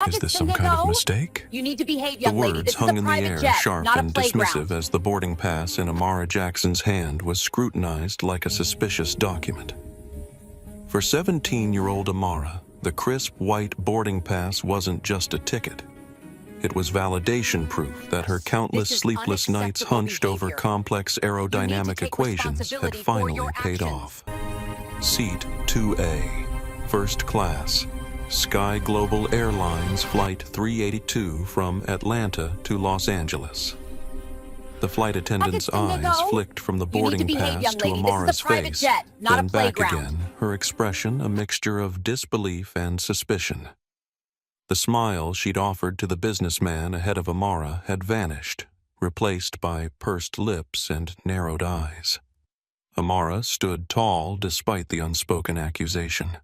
Is this some kind of mistake? You need to behave, The young lady. words This is hung a in the private air, jet, sharp not a and playground. dismissive as the boarding pass in Amara Jackson's hand was scrutinized like a suspicious document. For 17-year-old Amara, the crisp white boarding pass wasn't just a ticket. It was validation proof that her countless sleepless nights hunched over complex aerodynamic equations had finally paid off. Seat 2A, First Class, Sky Global Airlines Flight 382 from Atlanta to Los Angeles. The flight attendant's eyes flicked from the boarding pass to Amara's face, then back again, her expression a mixture of disbelief and suspicion. The smile she'd offered to the businessman ahead of Amara had vanished, replaced by pursed lips and narrowed eyes. Amara stood tall despite the unspoken accusation.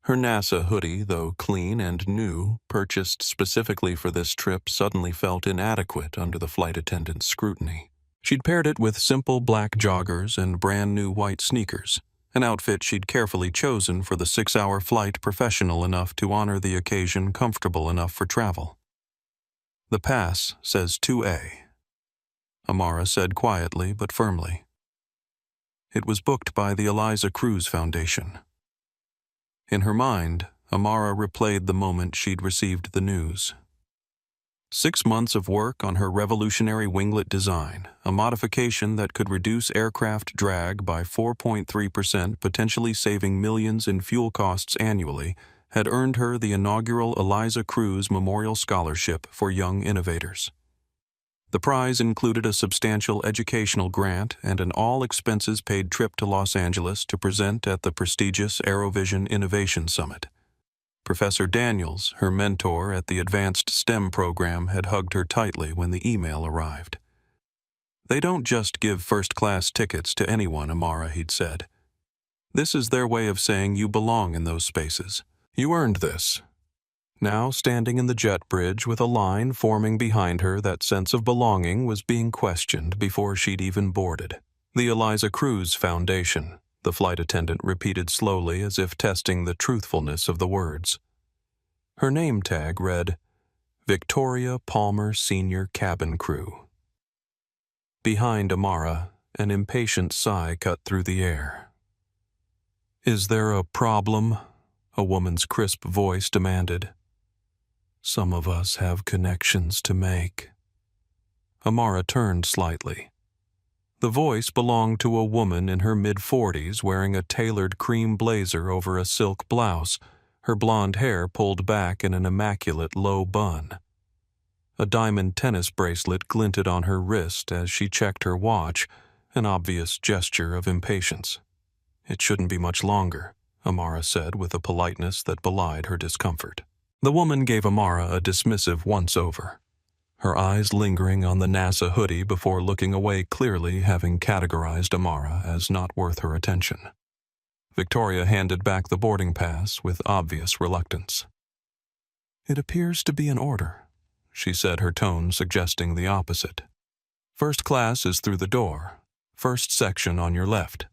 Her NASA hoodie, though clean and new, purchased specifically for this trip, suddenly felt inadequate under the flight attendant's scrutiny. She'd paired it with simple black joggers and brand-new white sneakers, an outfit she'd carefully chosen for the 6-hour flight, professional enough to honor the occasion, comfortable enough for travel. "The pass says 2A," Amara said quietly but firmly. It was booked by the Eliza Cruz Foundation. In her mind, Amara replayed the moment she'd received the news. 6 months of work on her revolutionary winglet design, a modification that could reduce aircraft drag by 4.3%, potentially saving millions in fuel costs annually, had earned her the inaugural Eliza Cruz Memorial Scholarship for Young Innovators. The prize included a substantial educational grant and an all-expenses-paid trip to Los Angeles to present at the prestigious AeroVision Innovation Summit. Professor Daniels, her mentor at the Advanced STEM program, had hugged her tightly when the email arrived. "They don't just give first-class tickets to anyone, Amara," he'd said. "This is their way of saying you belong in those spaces. You earned this." Now, standing in the jet bridge with a line forming behind her, that sense of belonging was being questioned before she'd even boarded. "The Eliza Cruz Foundation," the flight attendant repeated slowly as if testing the truthfulness of the words. Her name tag read, "Victoria Palmer Senior Cabin Crew." Behind Amara, an impatient sigh cut through the air. "Is there a problem?" a woman's crisp voice demanded. "Some of us have connections to make." Amara turned slightly. The voice belonged to a woman in her mid-40s wearing a tailored cream blazer over a silk blouse, her blonde hair pulled back in an immaculate low bun. A diamond tennis bracelet glinted on her wrist as she checked her watch, an obvious gesture of impatience. "It shouldn't be much longer," Amara said with a politeness that belied her discomfort. The woman gave Amara a dismissive once-over, her eyes lingering on the NASA hoodie before looking away, clearly having categorized Amara as not worth her attention. Victoria handed back the boarding pass with obvious reluctance. "It appears to be in order," she said, her tone suggesting the opposite. "First class is through the door, first section on your left.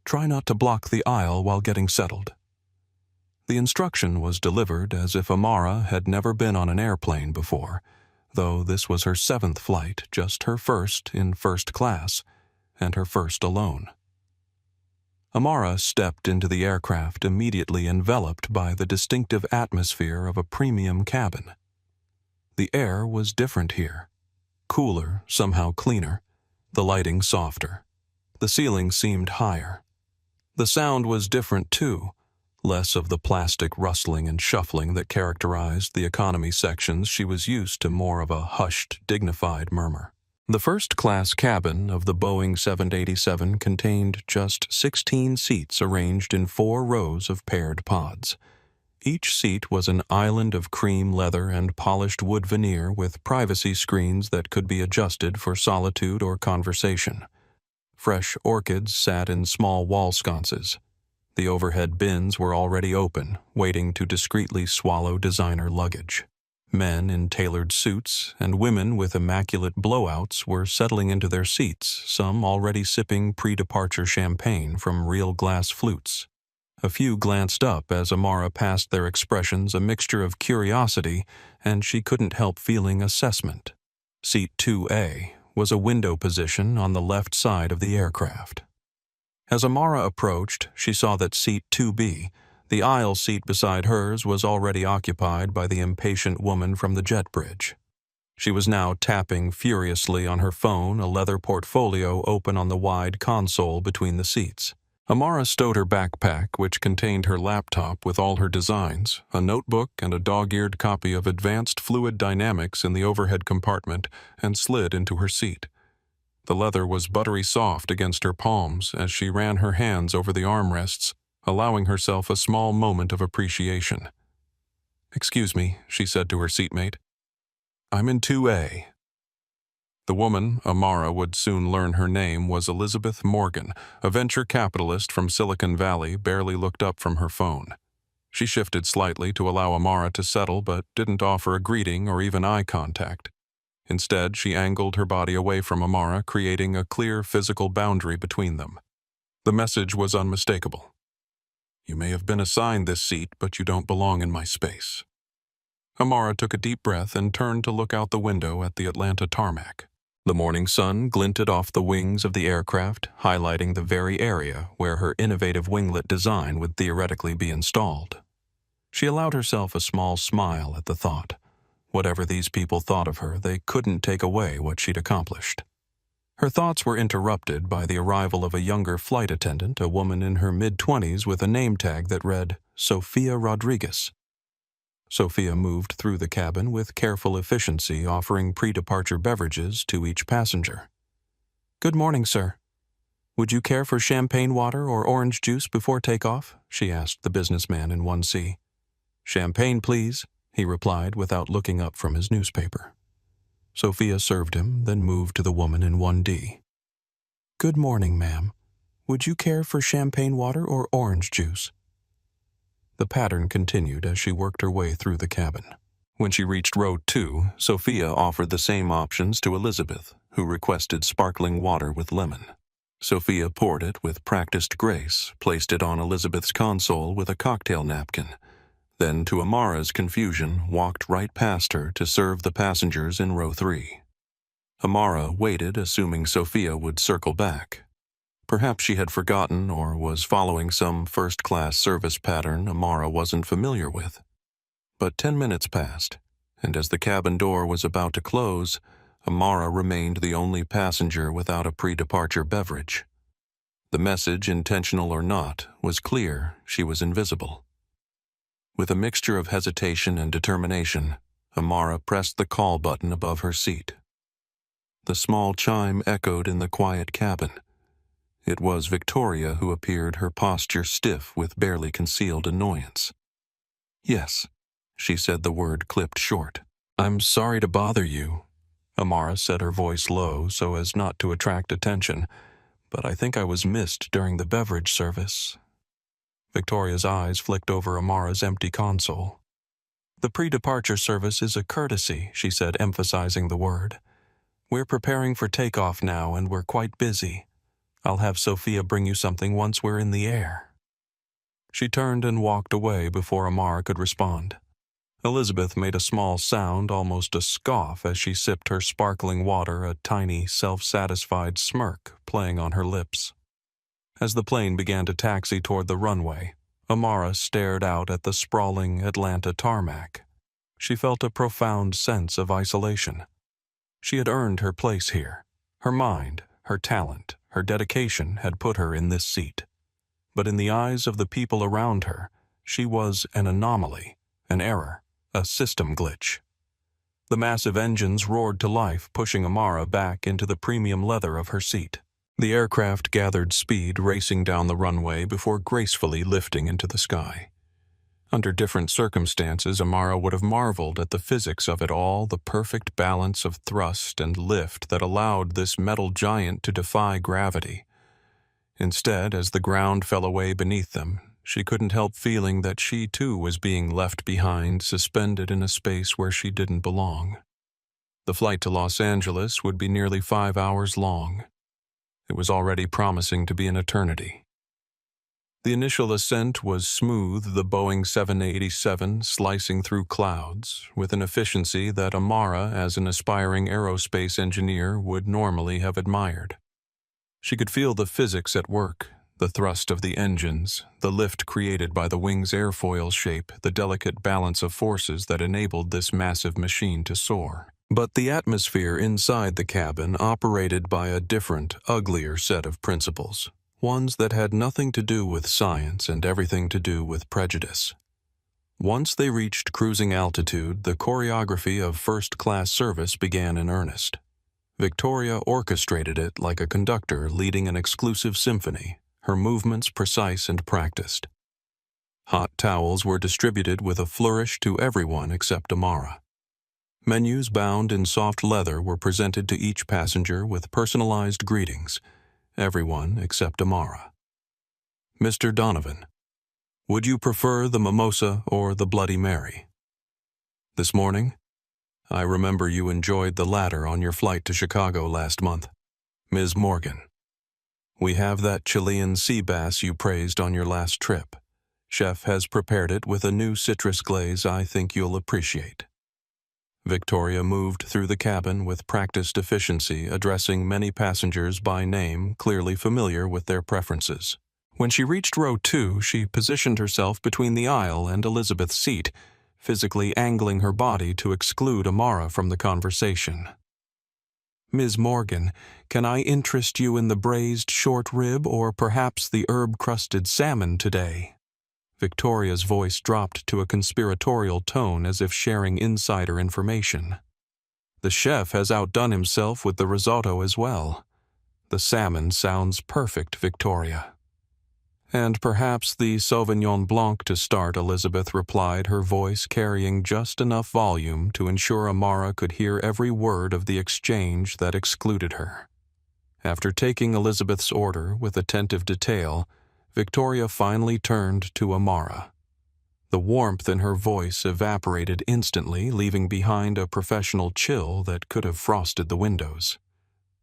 Try not to block the aisle while getting settled." The instruction was delivered as if Amara had never been on an airplane before, though this was her 7th flight, just her first in first class, and her first alone. Amara stepped into the aircraft, immediately enveloped by the distinctive atmosphere of a premium cabin. The air was different here. Cooler, somehow cleaner, the lighting softer. The ceiling seemed higher. The sound was different too, less of the plastic rustling and shuffling that characterized the economy sections. She was used to more of a hushed, dignified murmur. The first-class cabin of the Boeing 787 contained just 16 seats arranged in 4 rows of paired pods. Each seat was an island of cream leather and polished wood veneer with privacy screens that could be adjusted for solitude or conversation. Fresh orchids sat in small wall sconces. The overhead bins were already open, waiting to discreetly swallow designer luggage. Men in tailored suits and women with immaculate blowouts were settling into their seats, some already sipping pre-departure champagne from real glass flutes. A few glanced up as Amara passed their expressions a mixture of curiosity, and she couldn't help feeling assessment. Seat 2A was a window position on the left side of the aircraft. As Amara approached, she saw that Seat 2B, the aisle seat beside hers, was already occupied by the impatient woman from the jet bridge. She was now tapping furiously on her phone, a leather portfolio open on the wide console between the seats. Amara stowed her backpack, which contained her laptop with all her designs, a notebook, and a dog-eared copy of Advanced Fluid Dynamics in the overhead compartment, and slid into her seat. The leather was buttery soft against her palms as she ran her hands over the armrests, allowing herself a small moment of appreciation. "Excuse me," she said to her seatmate. "I'm in 2A. The woman, Amara would soon learn her name, was Elizabeth Morgan, a venture capitalist from Silicon Valley, barely looked up from her phone. She shifted slightly to allow Amara to settle, but didn't offer a greeting or even eye contact. Instead, she angled her body away from Amara, creating a clear physical boundary between them. The message was unmistakable. "You may have been assigned this seat, but you don't belong in my space." Amara took a deep breath and turned to look out the window at the Atlanta tarmac. The morning sun glinted off the wings of the aircraft, highlighting the very area where her innovative winglet design would theoretically be installed. She allowed herself a small smile at the thought. Whatever these people thought of her, they couldn't take away what she'd accomplished. Her thoughts were interrupted by the arrival of a younger flight attendant, a woman in her mid-20s with a name tag that read, Sophia Rodriguez. Sophia moved through the cabin with careful efficiency, offering pre-departure beverages to each passenger. "Good morning, sir. Would you care for champagne water or orange juice before takeoff?" she asked the businessman in 1C. "Champagne, please," he replied without looking up from his newspaper. Sophia served him, then moved to the woman in 1D. "Good morning, ma'am. Would you care for champagne water or orange juice?" The pattern continued as she worked her way through the cabin. When she reached row 2, Sophia offered the same options to Elizabeth, who requested sparkling water with lemon. Sophia poured it with practiced grace, placed it on Elizabeth's console with a cocktail napkin, then, to Amara's confusion, walked right past her to serve the passengers in row 3. Amara waited, assuming Sophia would circle back. Perhaps she had forgotten or was following some first-class service pattern Amara wasn't familiar with. But 10 minutes passed, and as the cabin door was about to close, Amara remained the only passenger without a pre-departure beverage. The message, intentional or not, was clear: she was invisible. With a mixture of hesitation and determination, Amara pressed the call button above her seat. The small chime echoed in the quiet cabin. It was Victoria who appeared, her posture stiff with barely concealed annoyance. "Yes," she said, the word clipped short. "I'm sorry to bother you." Amara said, her voice low so as not to attract attention, "but I think I was missed during the beverage service." Victoria's eyes flicked over Amara's empty console. "The pre-departure service is a courtesy," she said, emphasizing the word. "We're preparing for takeoff now, and we're quite busy. I'll have Sophia bring you something once we're in the air." She turned and walked away before Amara could respond. Elizabeth made a small sound, almost a scoff, as she sipped her sparkling water, a tiny, self-satisfied smirk playing on her lips. As the plane began to taxi toward the runway, Amara stared out at the sprawling Atlanta tarmac. She felt a profound sense of isolation. She had earned her place here. Her mind, her talent, her dedication had put her in this seat. But in the eyes of the people around her, she was an anomaly, an error, a system glitch. The massive engines roared to life, pushing Amara back into the premium leather of her seat. The aircraft gathered speed, racing down the runway before gracefully lifting into the sky. Under different circumstances, Amara would have marveled at the physics of it all, the perfect balance of thrust and lift that allowed this metal giant to defy gravity. Instead, as the ground fell away beneath them, she couldn't help feeling that she too was being left behind, suspended in a space where she didn't belong. The flight to Los Angeles would be nearly 5 hours long. It was already promising to be an eternity. The initial ascent was smooth, the Boeing 787 slicing through clouds, with an efficiency that Amara, as an aspiring aerospace engineer, would normally have admired. She could feel the physics at work, the thrust of the engines, the lift created by the wing's airfoil shape, the delicate balance of forces that enabled this massive machine to soar. But the atmosphere inside the cabin operated by a different, uglier set of principles. Ones that had nothing to do with science and everything to do with prejudice. Once they reached cruising altitude, the choreography of first-class service began in earnest. Victoria orchestrated it like a conductor leading an exclusive symphony, her movements precise and practiced. Hot towels were distributed with a flourish to everyone except Amara. Menus bound in soft leather were presented to each passenger with personalized greetings, everyone except Amara. Mr. Donovan, would you prefer the mimosa or the Bloody Mary? This morning? I remember you enjoyed the latter on your flight to Chicago last month. Ms. Morgan, we have that Chilean sea bass you praised on your last trip. Chef has prepared it with a new citrus glaze I think you'll appreciate. Victoria moved through the cabin with practiced efficiency, addressing many passengers by name, clearly familiar with their preferences. When she reached row 2, she positioned herself between the aisle and Elizabeth's seat, physically angling her body to exclude Amara from the conversation. Ms. Morgan, can I interest you in the braised short rib or perhaps the herb-crusted salmon today? Victoria's voice dropped to a conspiratorial tone as if sharing insider information. The chef has outdone himself with the risotto as well. The salmon sounds perfect, Victoria. And perhaps the Sauvignon Blanc to start, Elizabeth replied, her voice carrying just enough volume to ensure Amara could hear every word of the exchange that excluded her. After taking Elizabeth's order with attentive detail, Victoria finally turned to Amara. The warmth in her voice evaporated instantly, leaving behind a professional chill that could have frosted the windows.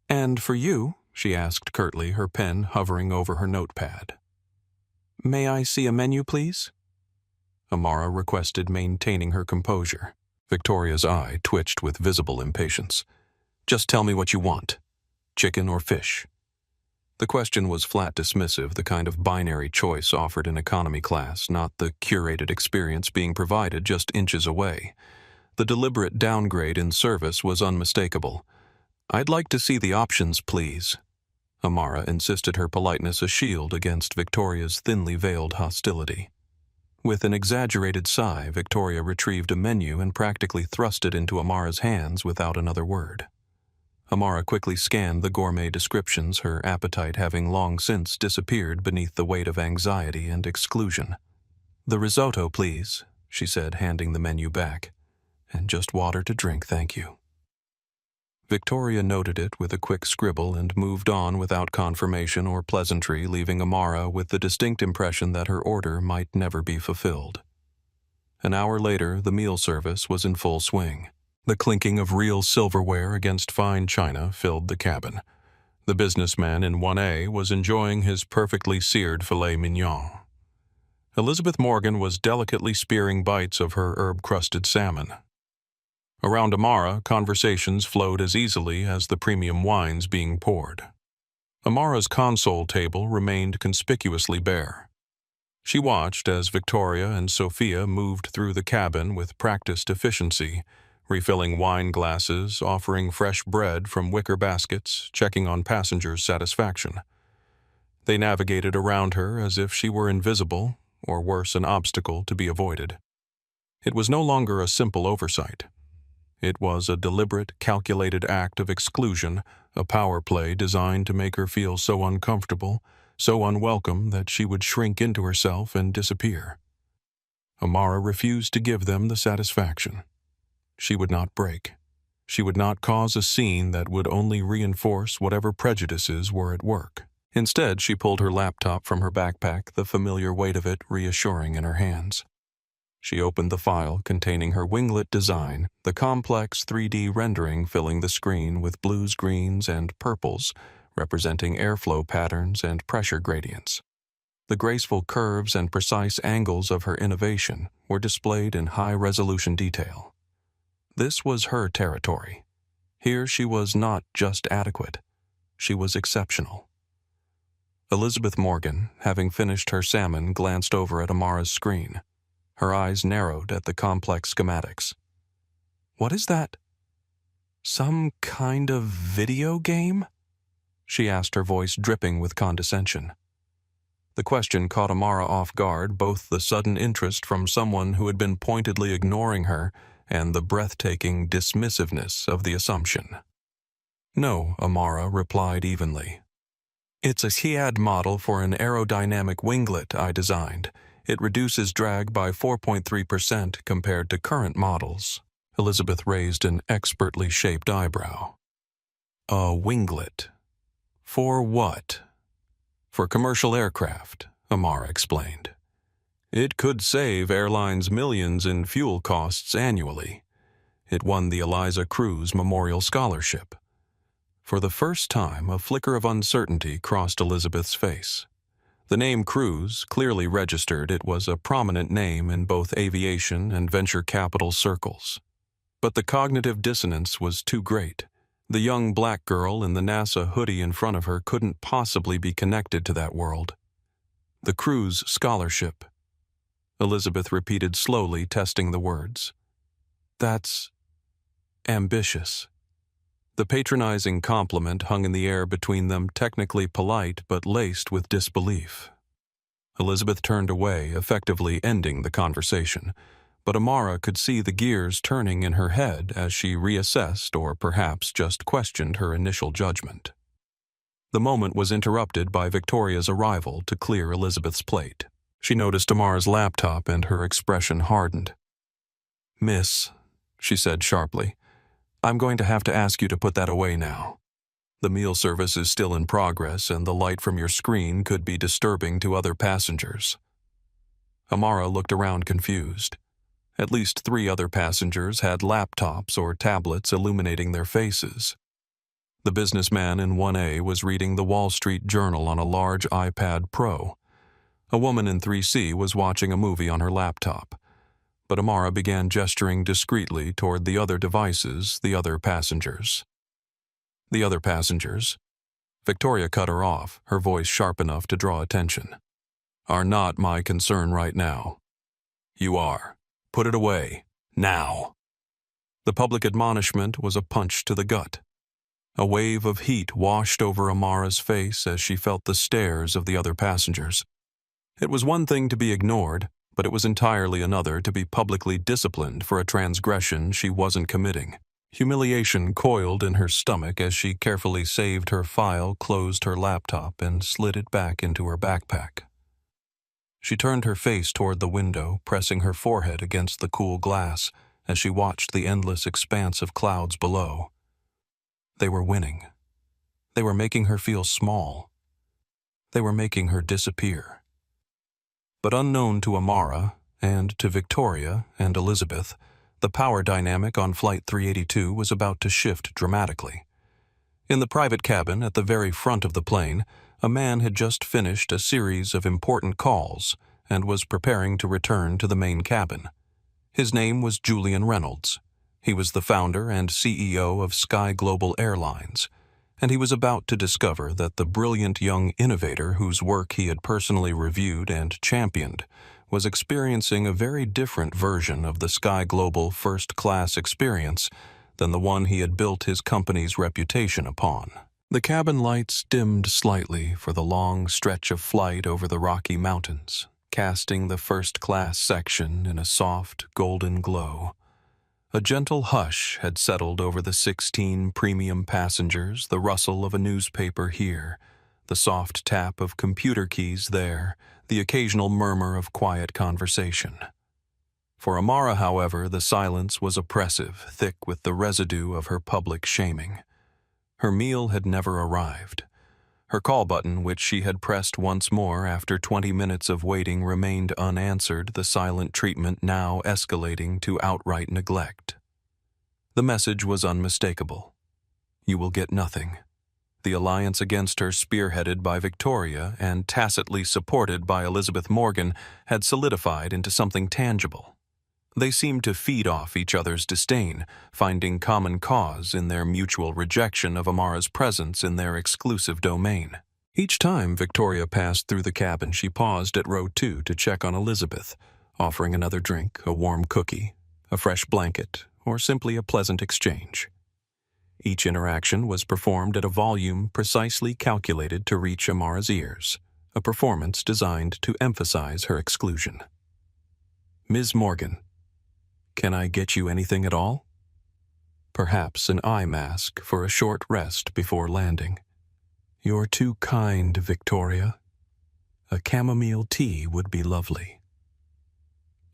"And for you?" she asked curtly, her pen hovering over her notepad. "May I see a menu, please?" Amara requested, maintaining her composure. Victoria's eye twitched with visible impatience. "Just tell me what you want. Chicken or fish?" The question was flat dismissive, the kind of binary choice offered in economy class, not the curated experience being provided just inches away. The deliberate downgrade in service was unmistakable. "I'd like to see the options, please." Amara insisted, her politeness a shield against Victoria's thinly veiled hostility. With an exaggerated sigh, Victoria retrieved a menu and practically thrust it into Amara's hands without another word. Amara quickly scanned the gourmet descriptions, her appetite having long since disappeared beneath the weight of anxiety and exclusion. "The risotto, please," she said, handing the menu back. "And just water to drink, thank you." Victoria noted it with a quick scribble and moved on without confirmation or pleasantry, leaving Amara with the distinct impression that her order might never be fulfilled. An hour later, the meal service was in full swing. The clinking of real silverware against fine china filled the cabin. The businessman in 1A was enjoying his perfectly seared filet mignon. Elizabeth Morgan was delicately spearing bites of her herb-crusted salmon. Around Amara, conversations flowed as easily as the premium wines being poured. Amara's console table remained conspicuously bare. She watched as Victoria and Sophia moved through the cabin with practiced efficiency, refilling wine glasses, offering fresh bread from wicker baskets, checking on passengers' satisfaction. They navigated around her as if she were invisible, or worse, an obstacle to be avoided. It was no longer a simple oversight. It was a deliberate, calculated act of exclusion, a power play designed to make her feel so uncomfortable, so unwelcome that she would shrink into herself and disappear. Amara refused to give them the satisfaction. She would not break. She would not cause a scene that would only reinforce whatever prejudices were at work. Instead, she pulled her laptop from her backpack, the familiar weight of it reassuring in her hands. She opened the file containing her winglet design, the complex 3D rendering filling the screen with blues, greens, and purples, representing airflow patterns and pressure gradients. The graceful curves and precise angles of her innovation were displayed in high-resolution detail. This was her territory. Here she was not just adequate, she was exceptional. Elizabeth Morgan, having finished her salmon, glanced over at Amara's screen. Her eyes narrowed at the complex schematics. "What is that? Some kind of video game?" she asked, her voice dripping with condescension. The question caught Amara off guard, both the sudden interest from someone who had been pointedly ignoring her and the breathtaking dismissiveness of the assumption. "No," Amara replied evenly. "It's a HIAD model for an aerodynamic winglet I designed. It reduces drag by 4.3% compared to current models." Elizabeth raised an expertly shaped eyebrow. "A winglet? For what?" "For commercial aircraft," Amara explained. "It could save airlines millions in fuel costs annually." It won the Eliza Cruz Memorial Scholarship. For the first time, a flicker of uncertainty crossed Elizabeth's face. The name Cruz clearly registered it was a prominent name in both aviation and venture capital circles. But the cognitive dissonance was too great. The young black girl in the NASA hoodie in front of her couldn't possibly be connected to that world. "The Cruz Scholarship," Elizabeth repeated slowly, testing the words. "That's ambitious." The patronizing compliment hung in the air between them, technically polite but laced with disbelief. Elizabeth turned away, effectively ending the conversation, but Amara could see the gears turning in her head as she reassessed or perhaps just questioned her initial judgment. The moment was interrupted by Victoria's arrival to clear Elizabeth's plate. She noticed Amara's laptop and her expression hardened. "Miss," she said sharply, "I'm going to have to ask you to put that away now. The meal service is still in progress and the light from your screen could be disturbing to other passengers." Amara looked around confused. At least 3 other passengers had laptops or tablets illuminating their faces. The businessman in 1A was reading the Wall Street Journal on a large iPad Pro. A woman in 3C was watching a movie on her laptop. But Amara began gesturing discreetly toward the other devices, the other passengers. "The other passengers," Victoria cut her off, her voice sharp enough to draw attention, "are not my concern right now. You are. Put it away. Now." The public admonishment was a punch to the gut. A wave of heat washed over Amara's face as she felt the stares of the other passengers. It was one thing to be ignored, but it was entirely another to be publicly disciplined for a transgression she wasn't committing. Humiliation coiled in her stomach as she carefully saved her file, closed her laptop, and slid it back into her backpack. She turned her face toward the window, pressing her forehead against the cool glass as she watched the endless expanse of clouds below. They were winning. They were making her feel small. They were making her disappear. But unknown to Amara, and to Victoria and Elizabeth, the power dynamic on Flight 382 was about to shift dramatically. In the private cabin at the very front of the plane, a man had just finished a series of important calls and was preparing to return to the main cabin. His name was Julian Reynolds. He was the founder and CEO of Sky Global Airlines, and he was about to discover that the brilliant young innovator whose work he had personally reviewed and championed was experiencing a very different version of the Sky Global first-class experience than the one he had built his company's reputation upon. The cabin lights dimmed slightly for the long stretch of flight over the Rocky Mountains, casting the first-class section in a soft, golden glow. A gentle hush had settled over the 16 premium passengers, the rustle of a newspaper here, the soft tap of computer keys there, the occasional murmur of quiet conversation. For Amara, however, the silence was oppressive, thick with the residue of her public shaming. Her meal had never arrived. Her call button, which she had pressed once more after 20 minutes of waiting, remained unanswered, the silent treatment now escalating to outright neglect. The message was unmistakable. "You will get nothing. the alliance against her, spearheaded by Victoria and tacitly supported by Elizabeth Morgan, had solidified into something tangible. They seemed to feed off each other's disdain, finding common cause in their mutual rejection of Amara's presence in their exclusive domain. Each time Victoria passed through the cabin, she paused at row 2 to check on Elizabeth, offering another drink, a warm cookie, a fresh blanket, or simply a pleasant exchange. Each interaction was performed at a volume precisely calculated to reach Amara's ears, a performance designed to emphasize her exclusion. "Ms. Morgan, can I get you anything at all? Perhaps an eye mask for a short rest before landing. You're too kind, Victoria. A chamomile tea would be lovely."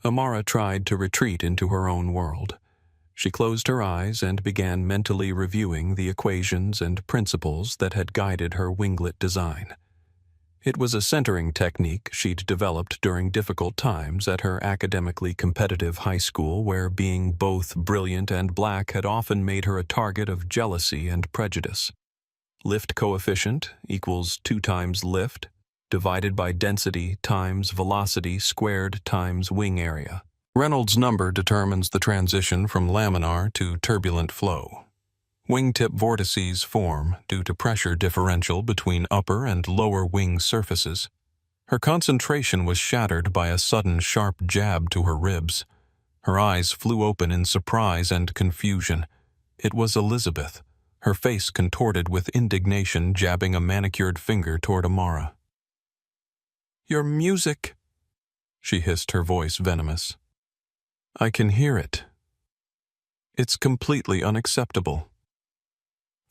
Amara tried to retreat into her own world. She closed her eyes and began mentally reviewing the equations and principles that had guided her winglet design. It was a centering technique she'd developed during difficult times at her academically competitive high school, where being both brilliant and black had often made her a target of jealousy and prejudice. Lift coefficient equals 2 times lift, divided by density times velocity squared times wing area. Reynolds' number determines the transition from laminar to turbulent flow. Wingtip vortices form due to pressure differential between upper and lower wing surfaces. Her concentration was shattered by a sudden sharp jab to her ribs. Her eyes flew open in surprise and confusion. It was Elizabeth, her face contorted with indignation, jabbing a manicured finger toward Amara. "Your music," she hissed, her voice venomous. "I can hear it. It's completely unacceptable."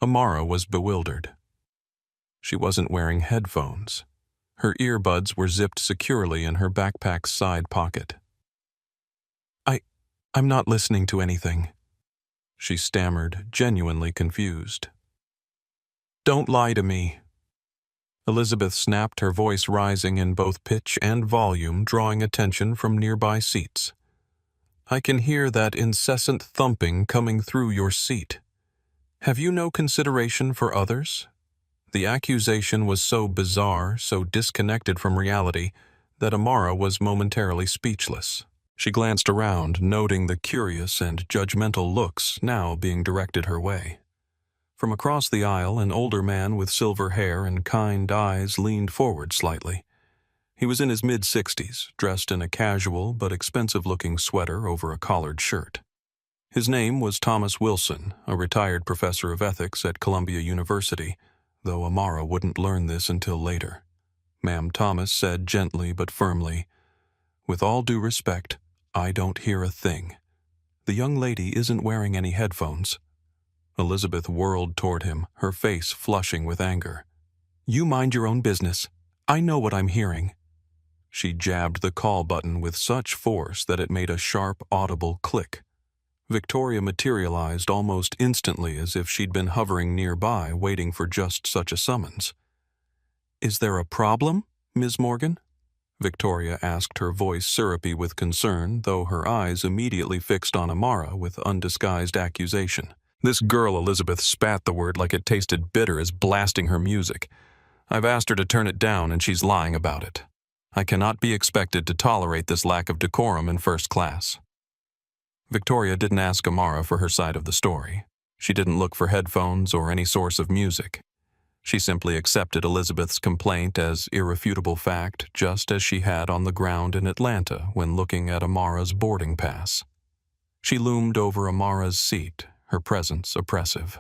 Amara was bewildered. She wasn't wearing headphones. Her earbuds were zipped securely in her backpack's side pocket. I'm not listening to anything," she stammered, genuinely confused. "Don't lie to me." Elizabeth snapped, her voice rising in both pitch and volume, drawing attention from nearby seats. "I can hear that incessant thumping coming through your seat. Have you no consideration for others?" The accusation was so bizarre, so disconnected from reality, that Amara was momentarily speechless. She glanced around, noting the curious and judgmental looks now being directed her way. From across the aisle, an older man with silver hair and kind eyes leaned forward slightly. He was in his mid-60s, dressed in a casual but expensive-looking sweater over a collared shirt. His name was Thomas Wilson, a retired professor of ethics at Columbia University, though Amara wouldn't learn this until later. Ma'am Thomas said gently but firmly, "With all due respect, I don't hear a thing. The young lady isn't wearing any headphones." Elizabeth whirled toward him, her face flushing with anger. "You mind your own business. I know what I'm hearing." She jabbed the call button with such force that it made a sharp, audible click. Victoria materialized almost instantly, as if she'd been hovering nearby, waiting for just such a summons. "Is there a problem, Ms. Morgan?" Victoria asked, her voice syrupy with concern, though her eyes immediately fixed on Amara with undisguised accusation. This girl, Elizabeth, spat the word like it tasted bitter as blasting her music. "I've asked her to turn it down, and she's lying about it. I cannot be expected to tolerate this lack of decorum in first class." Victoria didn't ask Amara for her side of the story. She didn't look for headphones or any source of music. She simply accepted Elizabeth's complaint as irrefutable fact, just as she had on the ground in Atlanta when looking at Amara's boarding pass. She loomed over Amara's seat, her presence oppressive.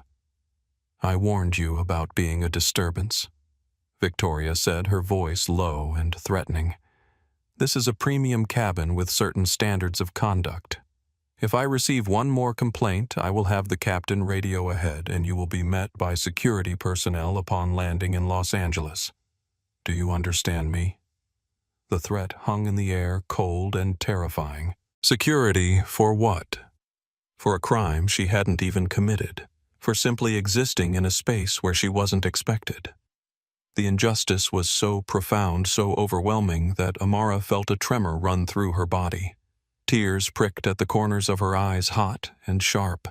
"I warned you about being a disturbance," Victoria said, her voice low and threatening. "This is a premium cabin with certain standards of conduct. If I receive one more complaint, I will have the captain radio ahead, and you will be met by security personnel upon landing in Los Angeles. Do you understand me?" The threat hung in the air, cold and terrifying. Security for what? For a crime she hadn't even committed, for simply existing in a space where she wasn't expected. The injustice was so profound, so overwhelming, that Amara felt a tremor run through her body. Tears pricked at the corners of her eyes, hot and sharp,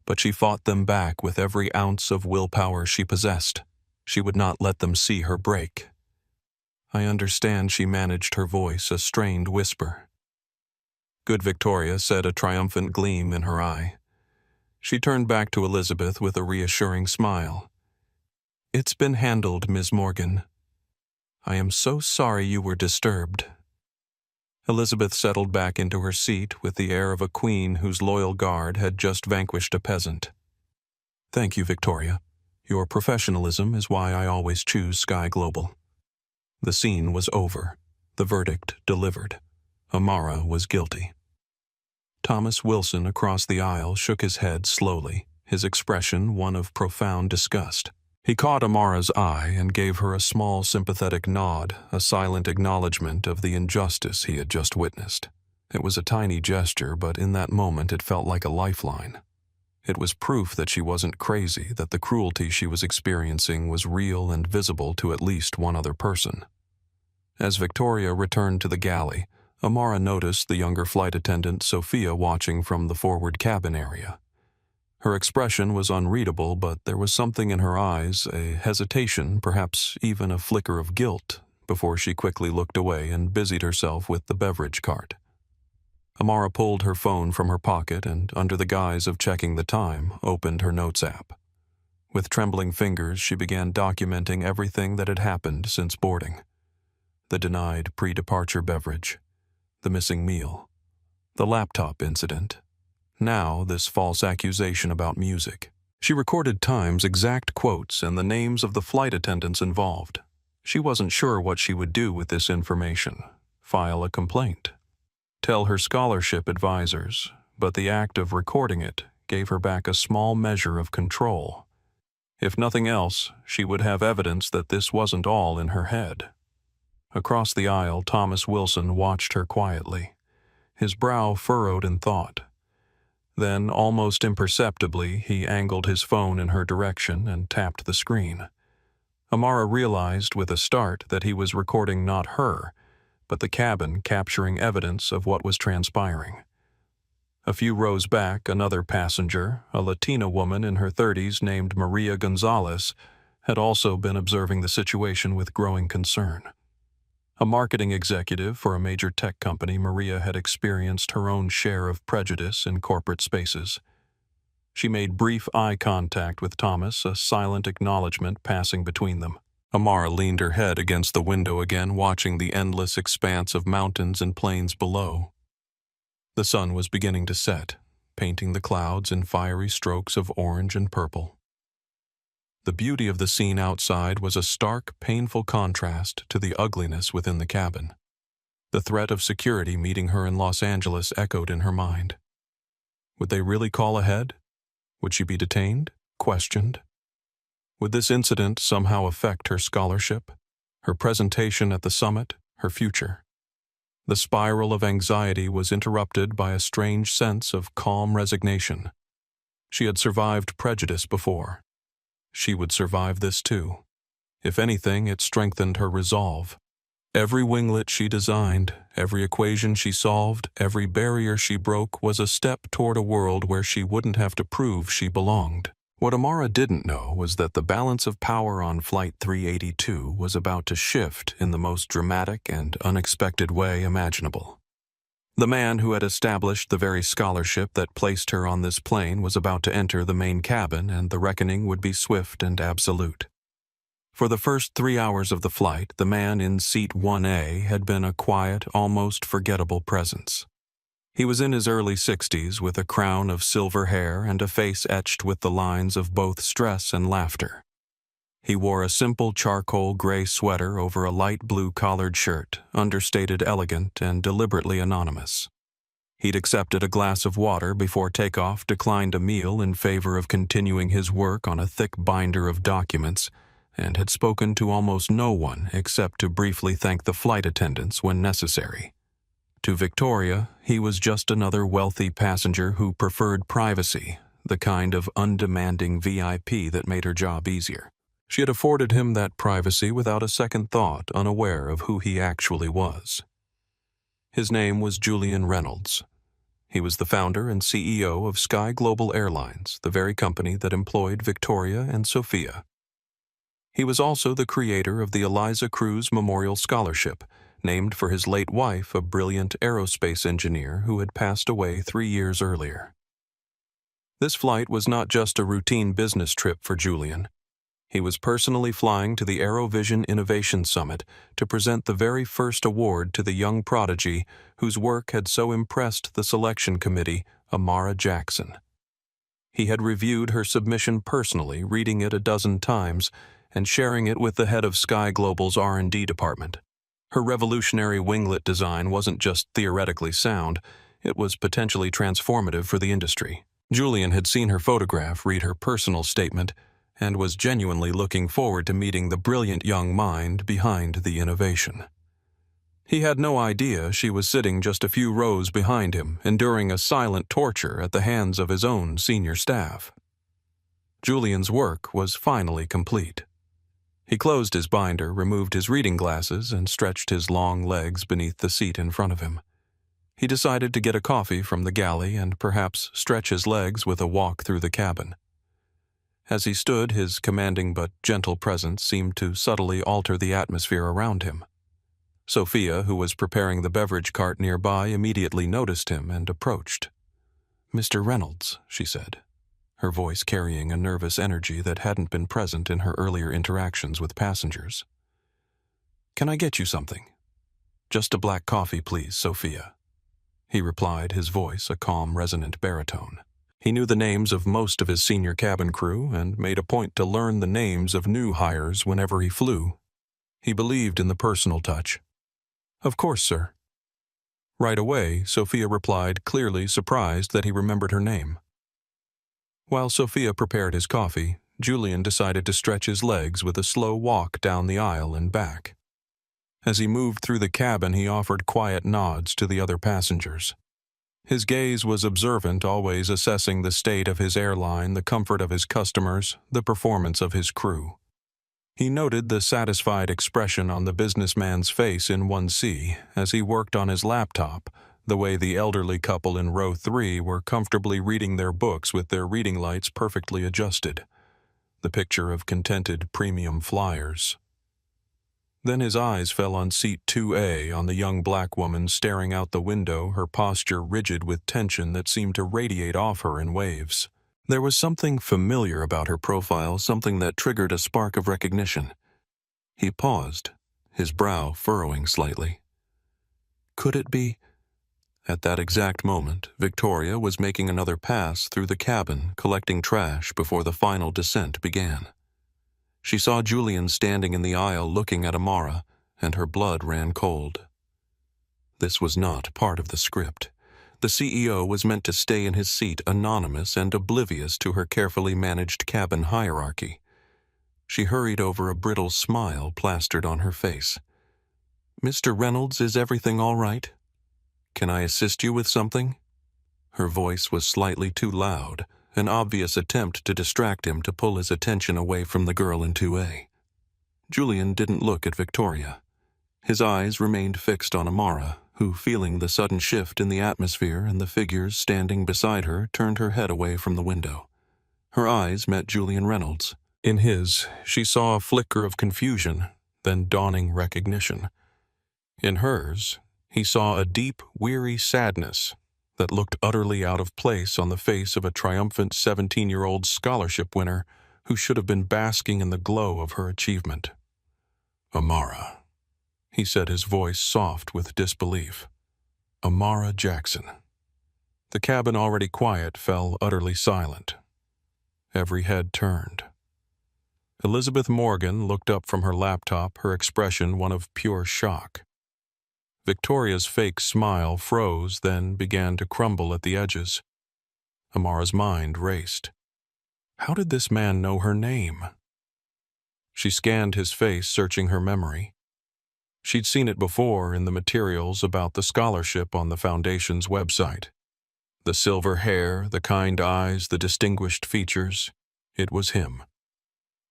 but she fought them back with every ounce of willpower she possessed. She would not let them see her break. I understand, she managed her voice, a strained whisper. Good Victoria said, a triumphant gleam in her eye. She turned back to Elizabeth with a reassuring smile. It's been handled, Ms. Morgan. I am so sorry you were disturbed. Elizabeth settled back into her seat with the air of a queen whose loyal guard had just vanquished a peasant. Thank you, Victoria. Your professionalism is why I always choose Sky Global. The scene was over. The verdict delivered. Amara was guilty. Thomas Wilson across the aisle shook his head slowly, his expression one of profound disgust. He caught Amara's eye and gave her a small sympathetic nod, a silent acknowledgement of the injustice he had just witnessed. It was a tiny gesture, but in that moment it felt like a lifeline. It was proof that she wasn't crazy, that the cruelty she was experiencing was real and visible to at least one other person. As Victoria returned to the galley, Amara noticed the younger flight attendant Sophia watching from the forward cabin area. Her expression was unreadable, but there was something in her eyes, a hesitation, perhaps even a flicker of guilt, before she quickly looked away and busied herself with the beverage cart. Amara pulled her phone from her pocket and, under the guise of checking the time, opened her notes app. With trembling fingers, she began documenting everything that had happened since boarding. The denied pre-departure beverage, the missing meal, the laptop incident. Now, this false accusation about music. She recorded times, exact quotes, and the names of the flight attendants involved. She wasn't sure what she would do with this information. File a complaint. Tell her scholarship advisors, but the act of recording it gave her back a small measure of control. If nothing else, she would have evidence that this wasn't all in her head. Across the aisle, Thomas Wilson watched her quietly, his brow furrowed in thought. Then, almost imperceptibly, he angled his phone in her direction and tapped the screen. Amara realized with a start that he was recording not her, but the cabin capturing evidence of what was transpiring. A few rows back, another passenger, a Latina woman in her 30s named Maria Gonzalez, had also been observing the situation with growing concern. A marketing executive for a major tech company, Maria had experienced her own share of prejudice in corporate spaces. She made brief eye contact with Thomas, a silent acknowledgement passing between them. Amara leaned her head against the window again, watching the endless expanse of mountains and plains below. The sun was beginning to set, painting the clouds in fiery strokes of orange and purple. The beauty of the scene outside was a stark, painful contrast to the ugliness within the cabin. The threat of security meeting her in Los Angeles echoed in her mind. Would they really call ahead? Would she be detained? Questioned? Would this incident somehow affect her scholarship, her presentation at the summit, her future? The spiral of anxiety was interrupted by a strange sense of calm resignation. She had survived prejudice before. She would survive this too. If anything, it strengthened her resolve. Every winglet she designed, every equation she solved, every barrier she broke was a step toward a world where she wouldn't have to prove she belonged. What Amara didn't know was that the balance of power on Flight 382 was about to shift in the most dramatic and unexpected way imaginable. The man who had established the very scholarship that placed her on this plane was about to enter the main cabin, and the reckoning would be swift and absolute. For the first 3 hours of the flight, the man in seat 1A had been a quiet, almost forgettable presence. He was in his early 60s with a crown of silver hair and a face etched with the lines of both stress and laughter. He wore a simple charcoal gray sweater over a light blue collared shirt, understated, elegant, and deliberately anonymous. He'd accepted a glass of water before takeoff, declined a meal in favor of continuing his work on a thick binder of documents, and had spoken to almost no one except to briefly thank the flight attendants when necessary. To Victoria, he was just another wealthy passenger who preferred privacy, the kind of undemanding VIP that made her job easier. She had afforded him that privacy without a second thought, unaware of who he actually was. His name was Julian Reynolds. He was the founder and CEO of Sky Global Airlines, the very company that employed Victoria and Sophia. He was also the creator of the Eliza Cruz Memorial Scholarship, named for his late wife, a brilliant aerospace engineer who had passed away 3 years earlier. This flight was not just a routine business trip for Julian. He was personally flying to the AeroVision Innovation Summit to present the very first award to the young prodigy whose work had so impressed the selection committee, Amara Jackson. He had reviewed her submission personally, reading it a dozen times, and sharing it with the head of Sky Global's R&D department. Her revolutionary winglet design wasn't just theoretically sound, it was potentially transformative for the industry. Julian had seen her photograph, read her personal statement, and was genuinely looking forward to meeting the brilliant young mind behind the innovation. He had no idea she was sitting just a few rows behind him, enduring a silent torture at the hands of his own senior staff. Julian's work was finally complete. He closed his binder, removed his reading glasses, and stretched his long legs beneath the seat in front of him. He decided to get a coffee from the galley and perhaps stretch his legs with a walk through the cabin. As he stood, his commanding but gentle presence seemed to subtly alter the atmosphere around him. Sophia, who was preparing the beverage cart nearby, immediately noticed him and approached. "Mr. Reynolds," she said, her voice carrying a nervous energy that hadn't been present in her earlier interactions with passengers. "Can I get you something?" "Just a black coffee, please, Sophia," he replied, his voice a calm, resonant baritone. He knew the names of most of his senior cabin crew and made a point to learn the names of new hires whenever he flew. He believed in the personal touch. "Of course, sir." Right away, Sophia replied, clearly surprised that he remembered her name. While Sophia prepared his coffee, Julian decided to stretch his legs with a slow walk down the aisle and back. As he moved through the cabin, he offered quiet nods to the other passengers. His gaze was observant, always assessing the state of his airline, the comfort of his customers, the performance of his crew. He noted the satisfied expression on the businessman's face in 1C as he worked on his laptop, the way the elderly couple in row 3 were comfortably reading their books with their reading lights perfectly adjusted. The picture of contented premium flyers. Then his eyes fell on seat 2A, on the young black woman staring out the window, her posture rigid with tension that seemed to radiate off her in waves. There was something familiar about her profile, something that triggered a spark of recognition. He paused, his brow furrowing slightly. Could it be? At that exact moment, Victoria was making another pass through the cabin, collecting trash before the final descent began. She saw Julian standing in the aisle looking at Amara, and her blood ran cold. This was not part of the script. The CEO was meant to stay in his seat anonymous and oblivious to her carefully managed cabin hierarchy. She hurried over a brittle smile plastered on her face. "Mr. Reynolds, is everything all right? Can I assist you with something?" Her voice was slightly too loud, an obvious attempt to distract him, to pull his attention away from the girl in 2A. Julian didn't look at Victoria. His eyes remained fixed on Amara, who, feeling the sudden shift in the atmosphere and the figures standing beside her, turned her head away from the window. Her eyes met Julian Reynolds. In his, she saw a flicker of confusion, then dawning recognition. In hers, he saw a deep, weary sadness that looked utterly out of place on the face of a triumphant 17-year-old scholarship winner who should have been basking in the glow of her achievement. "Amara," he said, his voice soft with disbelief. "Amara Jackson." The cabin, already quiet, fell utterly silent. Every head turned. Elizabeth Morgan looked up from her laptop, her expression one of pure shock. Victoria's fake smile froze, then began to crumble at the edges. Amara's mind raced. How did this man know her name? She scanned his face, searching her memory. She'd seen it before in the materials about the scholarship on the Foundation's website. The silver hair, the kind eyes, the distinguished features. It was him.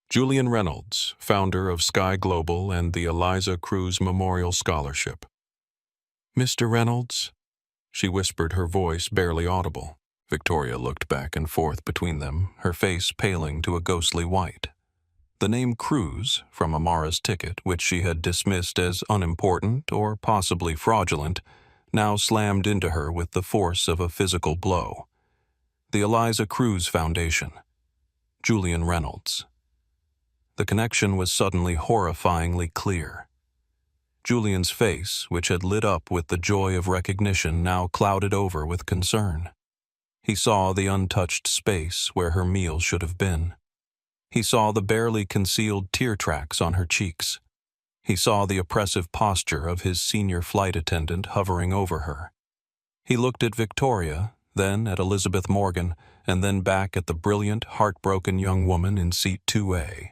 Julian Reynolds, founder of Sky Global and the Eliza Cruz Memorial Scholarship. "Mr. Reynolds?" she whispered, her voice barely audible. Victoria looked back and forth between them, her face paling to a ghostly white. The name Cruz, from Amara's ticket, which she had dismissed as unimportant or possibly fraudulent, now slammed into her with the force of a physical blow. The Eliza Cruz Foundation. Julian Reynolds. The connection was suddenly horrifyingly clear. Julian's face, which had lit up with the joy of recognition, now clouded over with concern. He saw the untouched space where her meal should have been. He saw the barely concealed tear tracks on her cheeks. He saw the oppressive posture of his senior flight attendant hovering over her. He looked at Victoria, then at Elizabeth Morgan, and then back at the brilliant, heartbroken young woman in seat 2A.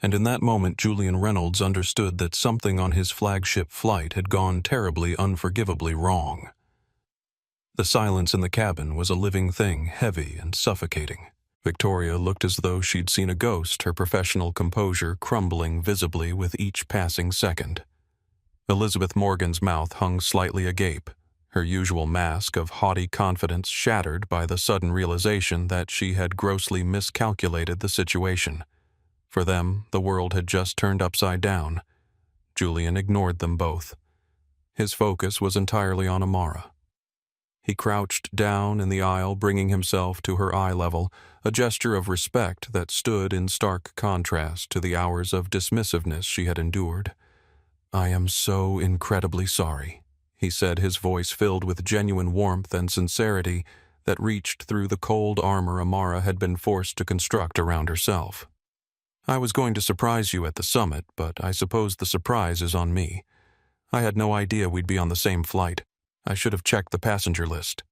And in that moment Julian Reynolds understood that something on his flagship flight had gone terribly, unforgivably wrong. The silence in the cabin was a living thing, heavy and suffocating. Victoria looked as though she'd seen a ghost, her professional composure crumbling visibly with each passing second. Elizabeth Morgan's mouth hung slightly agape, her usual mask of haughty confidence shattered by the sudden realization that she had grossly miscalculated the situation. For them, the world had just turned upside down. Julian ignored them both. His focus was entirely on Amara. He crouched down in the aisle, bringing himself to her eye level, a gesture of respect that stood in stark contrast to the hours of dismissiveness she had endured. "I am so incredibly sorry," he said, his voice filled with genuine warmth and sincerity that reached through the cold armor Amara had been forced to construct around herself. "I was going to surprise you at the summit, but I suppose the surprise is on me. I had no idea we'd be on the same flight. I should have checked the passenger list."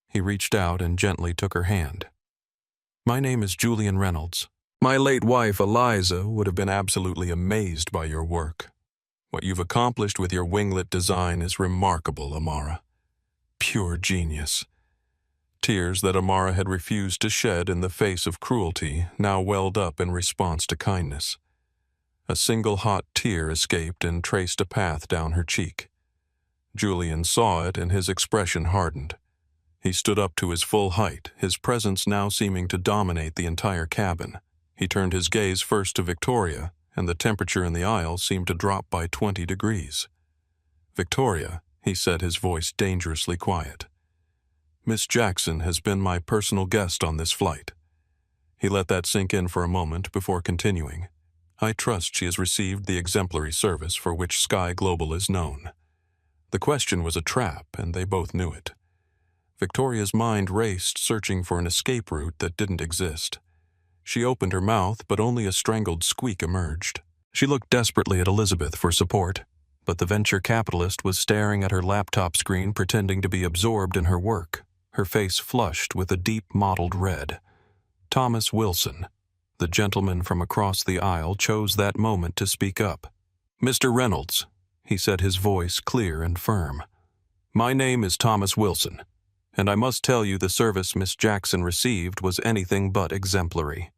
He reached out and gently took her hand. "My name is Julian Reynolds. My late wife, Eliza, would have been absolutely amazed by your work. What you've accomplished with your winglet design is remarkable, Amara. Pure genius." Tears that Amara had refused to shed in the face of cruelty now welled up in response to kindness. A single hot tear escaped and traced a path down her cheek. Julian saw it and his expression hardened. He stood up to his full height, his presence now seeming to dominate the entire cabin. He turned his gaze first to Victoria, and the temperature in the aisle seemed to drop by 20 degrees. "Victoria," he said, his voice dangerously quiet. "Miss Jackson has been my personal guest on this flight." He let that sink in for a moment before continuing. "I trust she has received the exemplary service for which Sky Global is known." The question was a trap, and they both knew it. Victoria's mind raced, searching for an escape route that didn't exist. She opened her mouth, but only a strangled squeak emerged. She looked desperately at Elizabeth for support, but the venture capitalist was staring at her laptop screen, pretending to be absorbed in her work, her face flushed with a deep mottled red. Thomas Wilson, the gentleman from across the aisle, chose that moment to speak up. "Mr. Reynolds," he said, his voice clear and firm. "My name is Thomas Wilson, and I must tell you the service Miss Jackson received was anything but exemplary.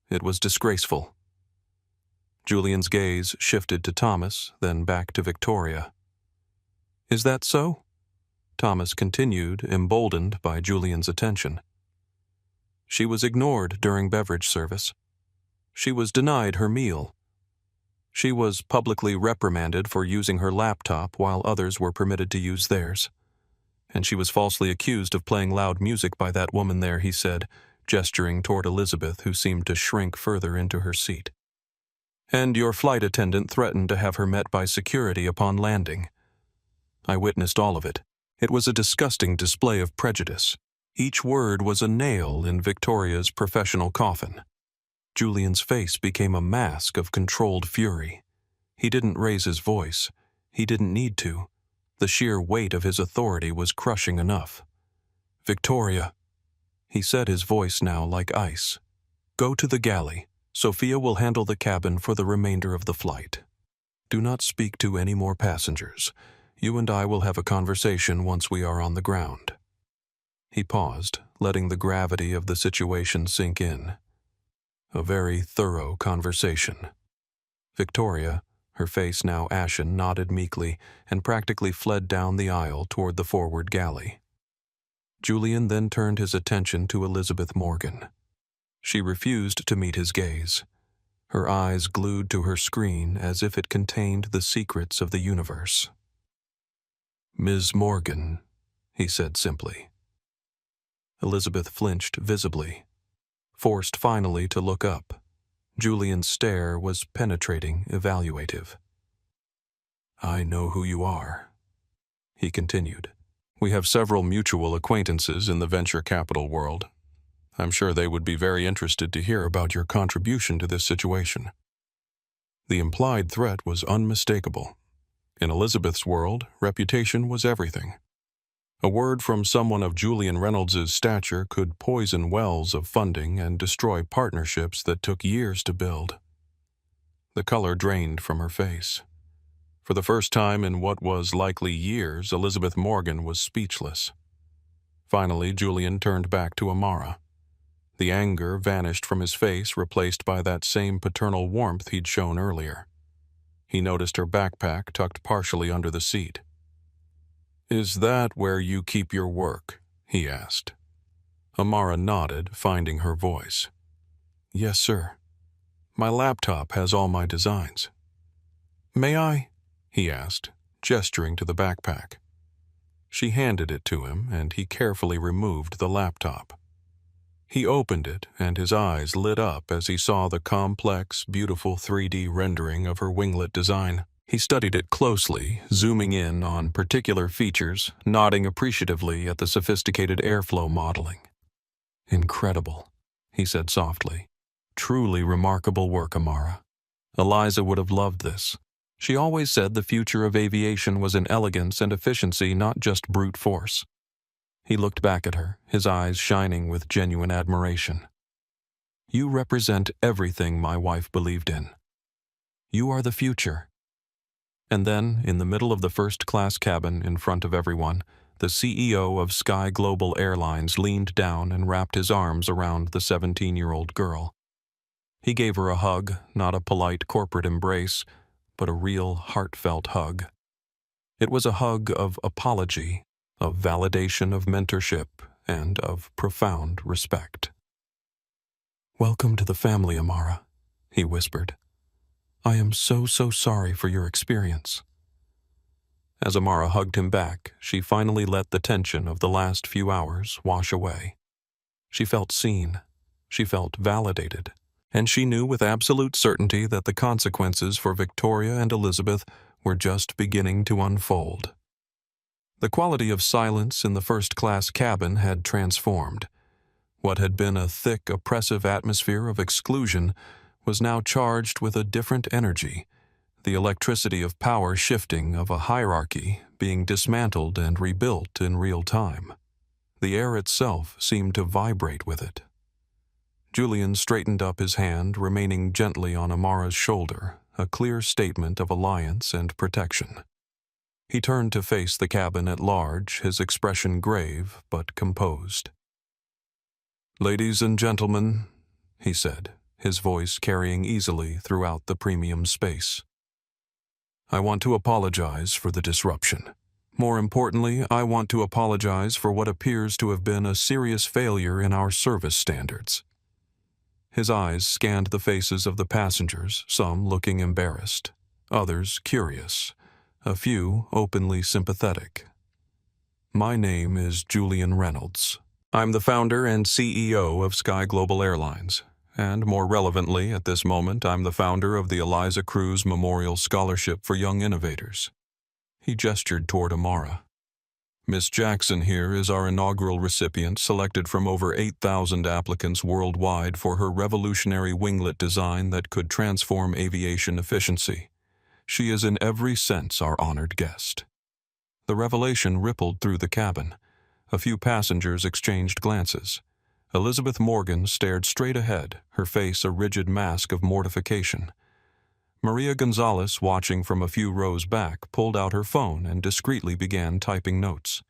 It was disgraceful." Julian's gaze shifted to Thomas, then back to Victoria. "Is that so?" Thomas continued, emboldened by Julian's attention. "She was ignored during beverage service. She was denied her meal. She was publicly reprimanded for using her laptop while others were permitted to use theirs. And she was falsely accused of playing loud music by that woman there," he said, gesturing toward Elizabeth, who seemed to shrink further into her seat. "And your flight attendant threatened to have her met by security upon landing. I witnessed all of it. It was a disgusting display of prejudice. Each word was a nail in Victoria's professional coffin." Julian's face became a mask of controlled fury. He didn't raise his voice. He didn't need to. The sheer weight of his authority was crushing enough. "Victoria," he said, his voice now like ice, "go to the galley. Sophia will handle the cabin for the remainder of the flight. Do not speak to any more passengers. You and I will have a conversation once we are on the ground." He paused, letting the gravity of the situation sink in. A very thorough conversation. Victoria, her face now ashen, nodded meekly and practically fled down the aisle toward the forward galley. Julian then turned his attention to Elizabeth Morgan. She refused to meet his gaze. her eyes glued to her screen as if it contained the secrets of the universe. "Ms. Morgan," he said simply. Elizabeth flinched visibly, forced finally to look up. Julian's stare was penetrating, evaluative. "I know who you are," he continued. "We have several mutual acquaintances in the venture capital world. I'm sure they would be very interested to hear about your contribution to this situation." The implied threat was unmistakable. In Elizabeth's world, reputation was everything. A word from someone of Julian Reynolds' stature could poison wells of funding and destroy partnerships that took years to build. The color drained from her face. For the first time in what was likely years, Elizabeth Morgan was speechless. Finally, Julian turned back to Amara. The anger vanished from his face, replaced by that same paternal warmth he'd shown earlier. He noticed her backpack tucked partially under the seat. "Is that where you keep your work?" he asked. Amara nodded, finding her voice. "Yes, sir. My laptop has all my designs." "May I?" he asked, gesturing to the backpack. She handed it to him, and he carefully removed the laptop. He opened it, and his eyes lit up as he saw the complex, beautiful 3D rendering of her winglet design. He studied it closely, zooming in on particular features, nodding appreciatively at the sophisticated airflow modeling. "Incredible," he said softly. "Truly remarkable work, Amara. Eliza would have loved this. She always said the future of aviation was in elegance and efficiency, not just brute force." He looked back at her, his eyes shining with genuine admiration. "You represent everything my wife believed in. You are the future." And then, in the middle of the first-class cabin, in front of everyone, the CEO of Sky Global Airlines leaned down and wrapped his arms around the 17-year-old girl. He gave her a hug, not a polite corporate embrace, but a real, heartfelt hug. It was a hug of apology, of validation of mentorship, and of profound respect. "Welcome to the family, Amara," he whispered. "I am so sorry for your experience." As Amara hugged him back, she finally let the tension of the last few hours wash away. She felt seen, she felt validated, and she knew with absolute certainty that the consequences for Victoria and Elizabeth were just beginning to unfold. The quality of silence in the first-class cabin had transformed. What had been a thick, oppressive atmosphere of exclusion was now charged with a different energy, the electricity of power shifting, of a hierarchy being dismantled and rebuilt in real time. The air itself seemed to vibrate with it. Julian straightened up his hand, remaining gently on Amara's shoulder, a clear statement of alliance and protection. He turned to face the cabin at large, his expression grave but composed. "Ladies and gentlemen," he said, his voice carrying easily throughout the premium space. "I want to apologize for the disruption. More importantly, I want to apologize for what appears to have been a serious failure in our service standards." His eyes scanned the faces of the passengers, some looking embarrassed, others curious, a few openly sympathetic. "My name is Julian Reynolds. I'm the founder and CEO of Sky Global Airlines, and more relevantly at this moment, I'm the founder of the Eliza Cruz Memorial Scholarship for Young Innovators." He gestured toward Amara. "Miss Jackson here is our inaugural recipient, selected from over 8,000 applicants worldwide for her revolutionary winglet design that could transform aviation efficiency. She is in every sense our honored guest." The revelation rippled through the cabin. A few passengers exchanged glances. Elizabeth Morgan stared straight ahead, her face a rigid mask of mortification. Maria Gonzalez, watching from a few rows back, pulled out her phone and discreetly began typing notes.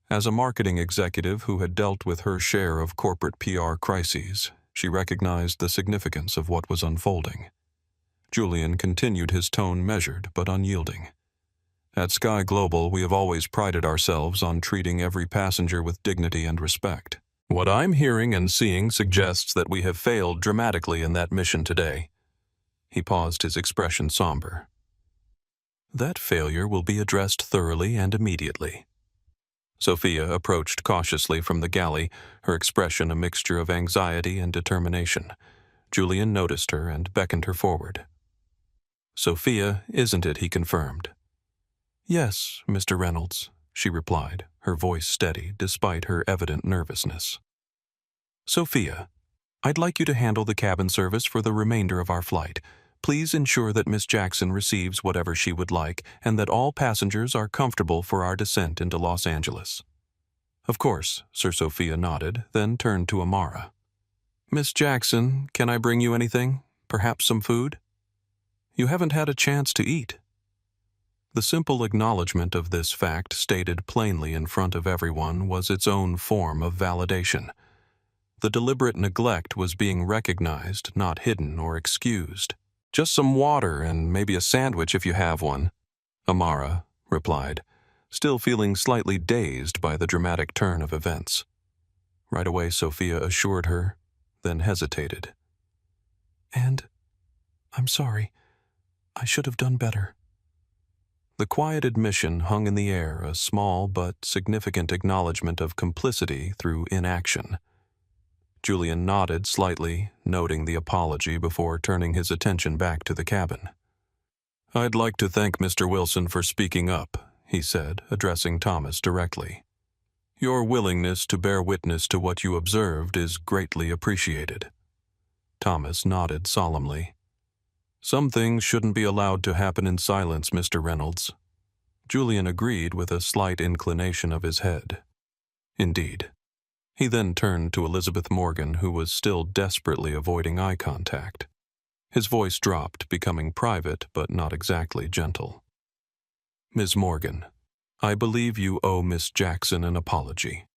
As a marketing executive who had dealt with her share of corporate PR crises, she recognized the significance of what was unfolding. Julian continued, his tone measured but unyielding. "At Sky Global, we have always prided ourselves on treating every passenger with dignity and respect. What I'm hearing and seeing suggests that we have failed dramatically in that mission today. He paused, his expression somber. That failure will be addressed thoroughly and immediately. Sophia approached cautiously from the galley, her expression a mixture of anxiety and determination. Julian noticed her and beckoned her forward. Sophia, isn't it? He confirmed. Yes, Mr. Reynolds, she replied, her voice steady despite her evident nervousness. Sophia, I'd like you to handle the cabin service for the remainder of our flight. Please ensure that Miss Jackson receives whatever she would like and that all passengers are comfortable for our descent into Los Angeles. Of course, Sir Sophia nodded, then turned to Amara. Miss Jackson, can I bring you anything? Perhaps some food? You haven't had a chance to eat. The simple acknowledgement of this fact stated plainly in front of everyone was its own form of validation. The deliberate neglect was being recognized, not hidden or excused. Just some water and maybe a sandwich if you have one, Amara replied, still feeling slightly dazed by the dramatic turn of events. Right away, Sophia assured her, then hesitated. And I'm sorry. I should have done better. The quiet admission hung in the air, a small but significant acknowledgement of complicity through inaction. Julian nodded slightly, noting the apology before turning his attention back to the cabin. I'd like to thank Mr. Wilson for speaking up, he said, addressing Thomas directly. Your willingness to bear witness to what you observed is greatly appreciated. Thomas nodded solemnly. Some things shouldn't be allowed to happen in silence, Mr. Reynolds. Julian agreed with a slight inclination of his head. Indeed. He then turned to Elizabeth Morgan, who was still desperately avoiding eye contact. His voice dropped, becoming private but not exactly gentle. Ms. Morgan, I believe you owe Miss Jackson an apology.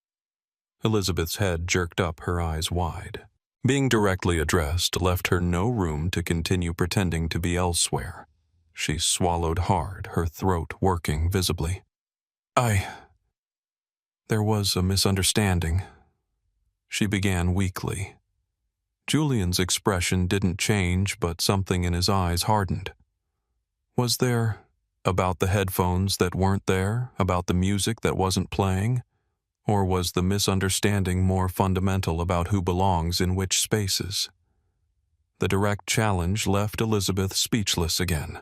Elizabeth's head jerked up, her eyes wide. Being directly addressed left her no room to continue pretending to be elsewhere. She swallowed hard, her throat working visibly. There was a misunderstanding. She began weakly. Julian's expression didn't change, but something in his eyes hardened. Was there, about the headphones that weren't there, about the music that wasn't playing? Or was the misunderstanding more fundamental about who belongs in which spaces? The direct challenge left Elizabeth speechless again.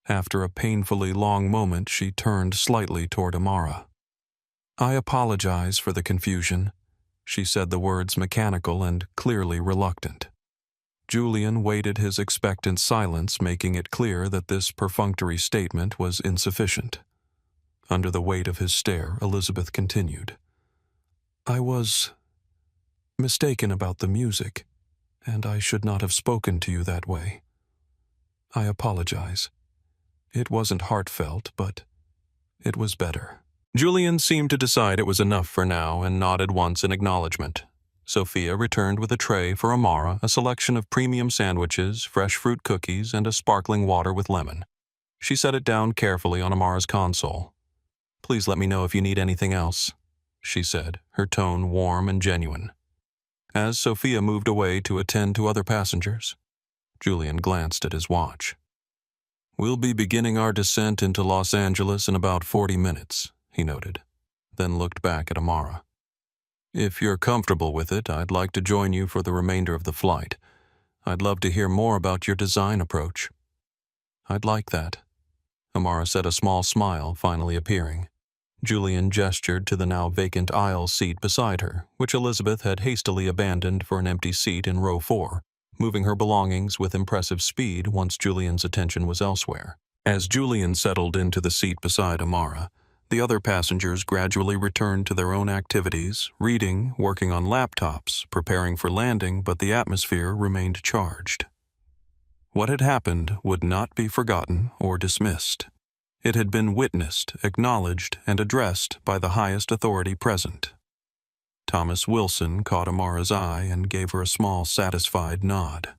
After a painfully long moment, she turned slightly toward Amara. I apologize for the confusion. She said the words mechanical and clearly reluctant. Julian waited his expectant silence, making it clear that this perfunctory statement was insufficient. Under the weight of his stare, Elizabeth continued. I was mistaken about the music, and I should not have spoken to you that way. I apologize. It wasn't heartfelt, but it was better. Julian seemed to decide it was enough for now and nodded once in acknowledgement. Sophia returned with a tray for Amara, a selection of premium sandwiches, fresh fruit cookies, and a sparkling water with lemon. She set it down carefully on Amara's console. Please let me know if you need anything else, she said, her tone warm and genuine. As Sophia moved away to attend to other passengers, Julian glanced at his watch. We'll be beginning our descent into Los Angeles in about 40 minutes, he noted, then looked back at Amara. If you're comfortable with it, I'd like to join you for the remainder of the flight. I'd love to hear more about your design approach. I'd like that. Amara said, a small smile finally appearing. Julian gestured to the now vacant aisle seat beside her, which Elizabeth had hastily abandoned for an empty seat in row 4, moving her belongings with impressive speed once Julian's attention was elsewhere. As Julian settled into the seat beside Amara, the other passengers gradually returned to their own activities, reading, working on laptops, preparing for landing, but the atmosphere remained charged. What had happened would not be forgotten or dismissed. It had been witnessed, acknowledged, and addressed by the highest authority present. Thomas Wilson caught Amara's eye and gave her a small, satisfied nod.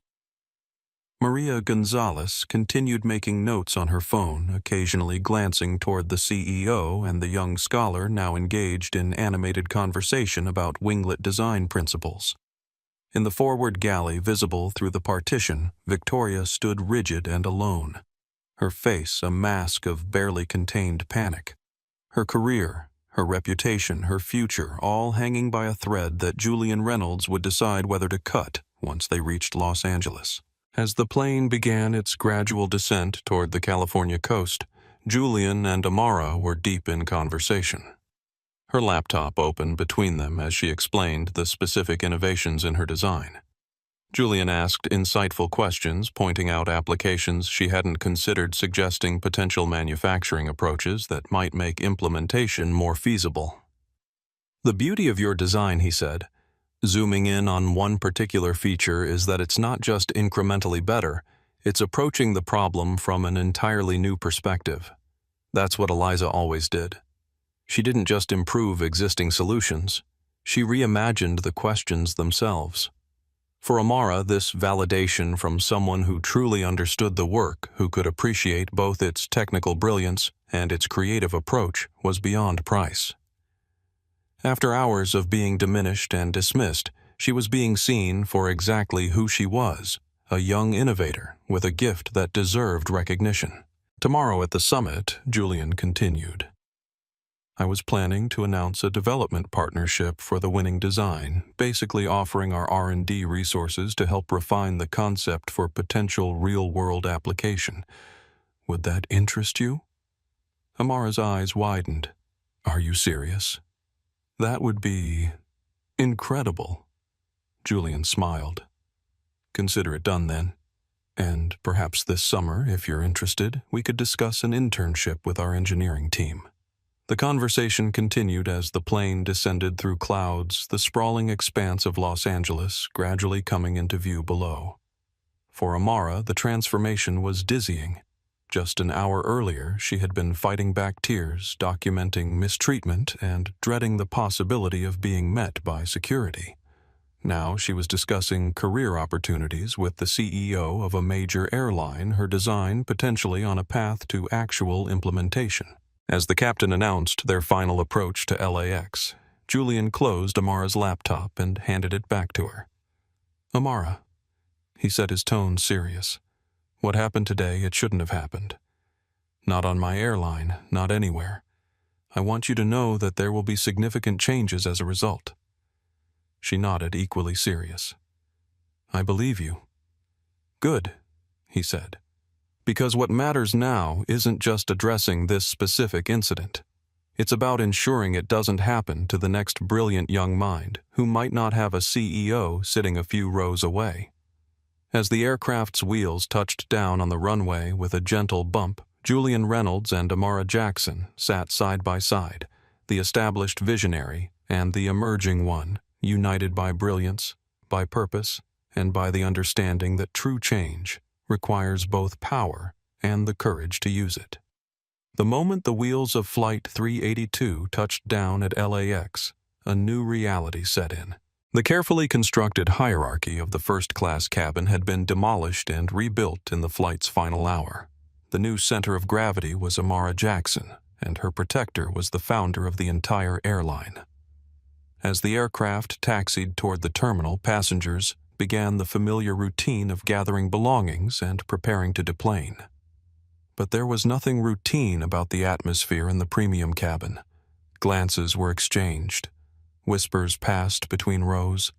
Maria Gonzalez continued making notes on her phone, occasionally glancing toward the CEO and the young scholar now engaged in animated conversation about winglet design principles. In the forward galley visible through the partition, Victoria stood rigid and alone, her face a mask of barely contained panic. Her career, her reputation, her future, all hanging by a thread that Julian Reynolds would decide whether to cut once they reached Los Angeles. As the plane began its gradual descent toward the California coast, Julian and Amara were deep in conversation. Her laptop opened between them as she explained the specific innovations in her design. Julian asked insightful questions, pointing out applications she hadn't considered, suggesting potential manufacturing approaches that might make implementation more feasible. "The beauty of your design," he said, zooming in on one particular feature, "is that it's not just incrementally better, it's approaching the problem from an entirely new perspective. That's what Eliza always did. She didn't just improve existing solutions, she reimagined the questions themselves." For Amara, this validation from someone who truly understood the work, who could appreciate both its technical brilliance and its creative approach, was beyond price. After hours of being diminished and dismissed, she was being seen for exactly who she was, a young innovator with a gift that deserved recognition. Tomorrow at the summit, Julian continued. "I was planning to announce a development partnership for the winning design, basically offering our R&D resources to help refine the concept for potential real-world application. Would that interest you?" Amara's eyes widened. "Are you serious?" "That would be incredible." Julian smiled. "Consider it done then. And perhaps this summer, if you're interested, we could discuss an internship with our engineering team." The conversation continued as the plane descended through clouds, the sprawling expanse of Los Angeles gradually coming into view below. For Amara, the transformation was dizzying. Just an hour earlier, she had been fighting back tears, documenting mistreatment, and dreading the possibility of being met by security. Now she was discussing career opportunities with the CEO of a major airline, her design potentially on a path to actual implementation. As the captain announced their final approach to LAX, Julian closed Amara's laptop and handed it back to her. "Amara," he said, his tone serious, "what happened today, it shouldn't have happened. Not on my airline, not anywhere. I want you to know that there will be significant changes as a result." She nodded, equally serious. "I believe you." "Good," he said. "Because what matters now isn't just addressing this specific incident. It's about ensuring it doesn't happen to the next brilliant young mind who might not have a CEO sitting a few rows away." As the aircraft's wheels touched down on the runway with a gentle bump, Julian Reynolds and Amara Jackson sat side by side, the established visionary and the emerging one, united by brilliance, by purpose, and by the understanding that true change requires both power and the courage to use it. The moment the wheels of Flight 382 touched down at LAX, a new reality set in. The carefully constructed hierarchy of the first-class cabin had been demolished and rebuilt in the flight's final hour. The new center of gravity was Amara Jackson, and her protector was the founder of the entire airline. As the aircraft taxied toward the terminal, passengers began the familiar routine of gathering belongings and preparing to deplane. But there was nothing routine about the atmosphere in the premium cabin. Glances were exchanged. Whispers passed between rows.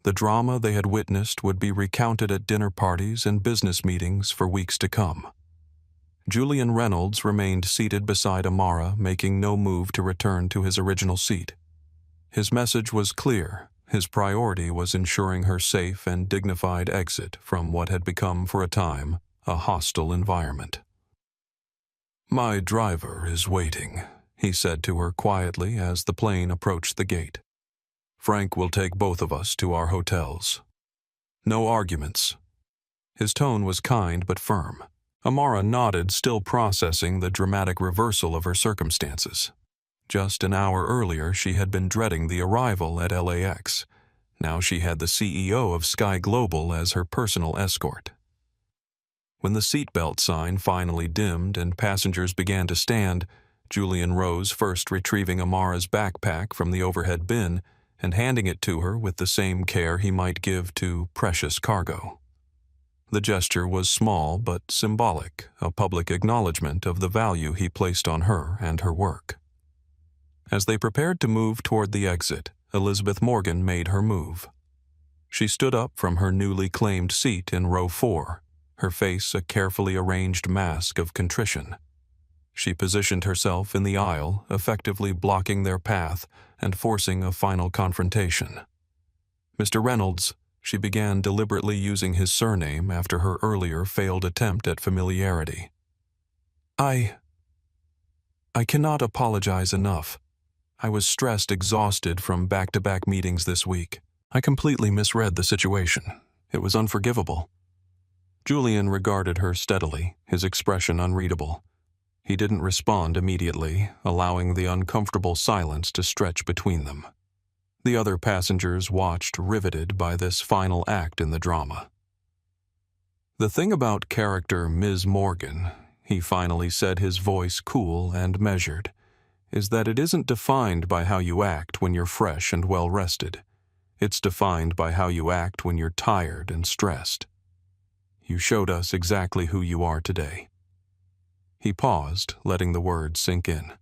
The drama they had witnessed would be recounted at dinner parties and business meetings for weeks to come. Julian Reynolds remained seated beside Amara, making no move to return to his original seat. His message was clear. His priority was ensuring her safe and dignified exit from what had become, for a time, a hostile environment. "My driver is waiting," he said to her quietly as the plane approached the gate. "Frank will take both of us to our hotels. No arguments." His tone was kind but firm. Amara nodded, still processing the dramatic reversal of her circumstances. Just an hour earlier, she had been dreading the arrival at LAX. Now she had the CEO of Sky Global as her personal escort. When the seatbelt sign finally dimmed and passengers began to stand, Julian rose, first retrieving Amara's backpack from the overhead bin, and handing it to her with the same care he might give to precious cargo. The gesture was small but symbolic, a public acknowledgement of the value he placed on her and her work. As they prepared to move toward the exit, Elizabeth Morgan made her move. She stood up from her newly claimed seat in row 4, her face a carefully arranged mask of contrition. She positioned herself in the aisle, effectively blocking their path and forcing a final confrontation. "Mr. Reynolds," she began, deliberately using his surname after her earlier failed attempt at familiarity. I cannot apologize enough. I was stressed, exhausted from back-to-back meetings this week. I completely misread the situation. It was unforgivable." Julian regarded her steadily, his expression unreadable. He didn't respond immediately, allowing the uncomfortable silence to stretch between them. The other passengers watched, riveted by this final act in the drama. "The thing about character Ms. Morgan," he finally said, his voice cool and measured, "is that it isn't defined by how you act when you're fresh and well-rested. It's defined by how you act when you're tired and stressed. You showed us exactly who you are today." He paused, letting the words sink in.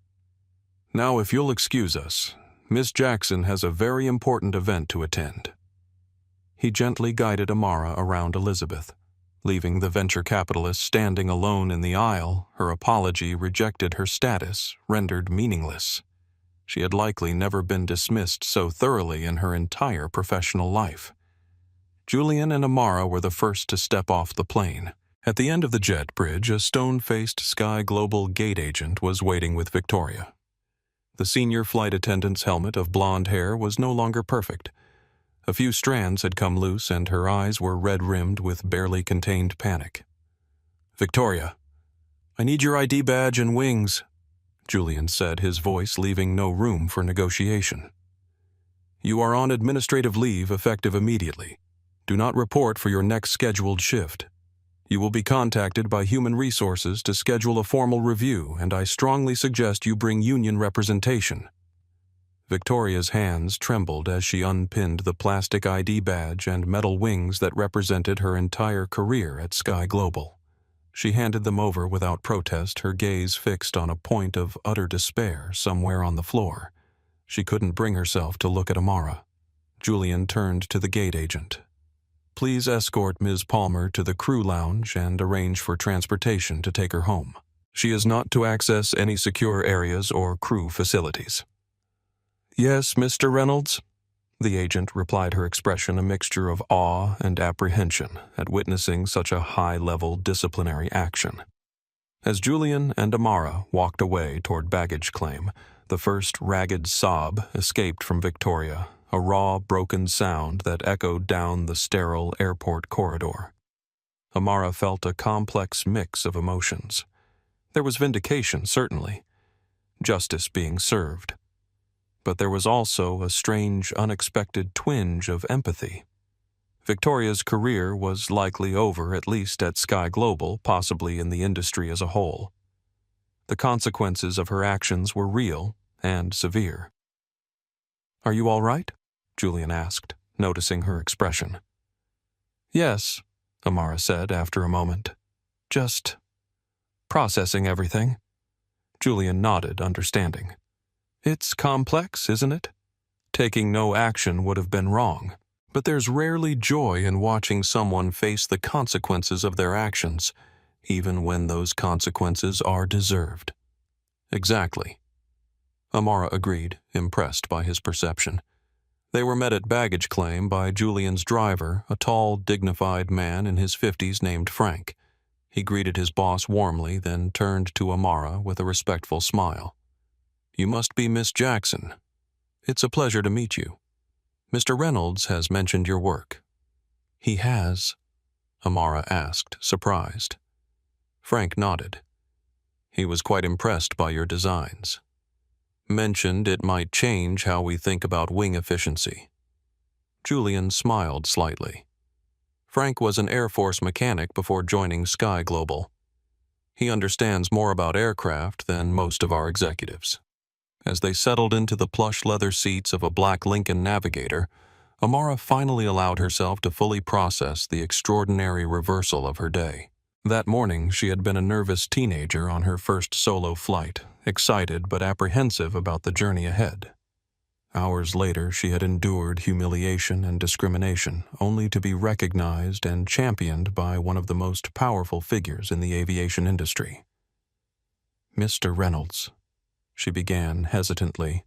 "Now, if you'll excuse us, Miss Jackson has a very important event to attend." He gently guided Amara around Elizabeth. Leaving the venture capitalist standing alone in the aisle, her apology rejected her status, rendered meaningless. She had likely never been dismissed so thoroughly in her entire professional life. Julian and Amara were the first to step off the plane. At the end of the jet bridge, a stone-faced Sky Global gate agent was waiting with Victoria. The senior flight attendant's helmet of blonde hair was no longer perfect. A few strands had come loose, and her eyes were red-rimmed with barely contained panic. "Victoria, I need your ID badge and wings," Julian said, his voice leaving no room for negotiation. "You are on administrative leave effective immediately. Do not report for your next scheduled shift. You will be contacted by Human Resources to schedule a formal review, and I strongly suggest you bring union representation." Victoria's hands trembled as she unpinned the plastic ID badge and metal wings that represented her entire career at Sky Global. She handed them over without protest, her gaze fixed on a point of utter despair somewhere on the floor. She couldn't bring herself to look at Amara. Julian turned to the gate agent. "Please escort Ms. Palmer to the crew lounge and arrange for transportation to take her home. She is not to access any secure areas or crew facilities." "Yes, Mr. Reynolds," the agent replied, her expression a mixture of awe and apprehension at witnessing such a high-level disciplinary action. As Julian and Amara walked away toward baggage claim, the first ragged sob escaped from Victoria, a raw, broken sound that echoed down the sterile airport corridor. Amara felt a complex mix of emotions. There was vindication, certainly, justice being served. But there was also a strange, unexpected twinge of empathy. Victoria's career was likely over, at least at Sky Global, possibly in the industry as a whole. The consequences of her actions were real and severe. "Are you all right?" Julian asked, noticing her expression. "Yes," Amara said after a moment. "Just processing everything." Julian nodded, understanding. "It's complex, isn't it? Taking no action would have been wrong, but there's rarely joy in watching someone face the consequences of their actions, even when those consequences are deserved." "Exactly," Amara agreed, impressed by his perception. They were met at baggage claim by Julian's driver, a tall, dignified man in his 50s named Frank. He greeted his boss warmly, then turned to Amara with a respectful smile. "You must be Miss Jackson. It's a pleasure to meet you. Mr. Reynolds has mentioned your work." "He has?" Amara asked, surprised. Frank nodded. "He was quite impressed by your designs. Mentioned it might change how we think about wing efficiency." Julian smiled slightly. Frank was an Air Force mechanic before joining Sky Global. He understands more about aircraft than most of our executives. As they settled into the plush leather seats of a black Lincoln Navigator, Amara finally allowed herself to fully process the extraordinary reversal of her day. That morning, she had been a nervous teenager on her first solo flight, excited but apprehensive about the journey ahead. Hours later, she had endured humiliation and discrimination, only to be recognized and championed by one of the most powerful figures in the aviation industry. "Mr. Reynolds," she began hesitantly,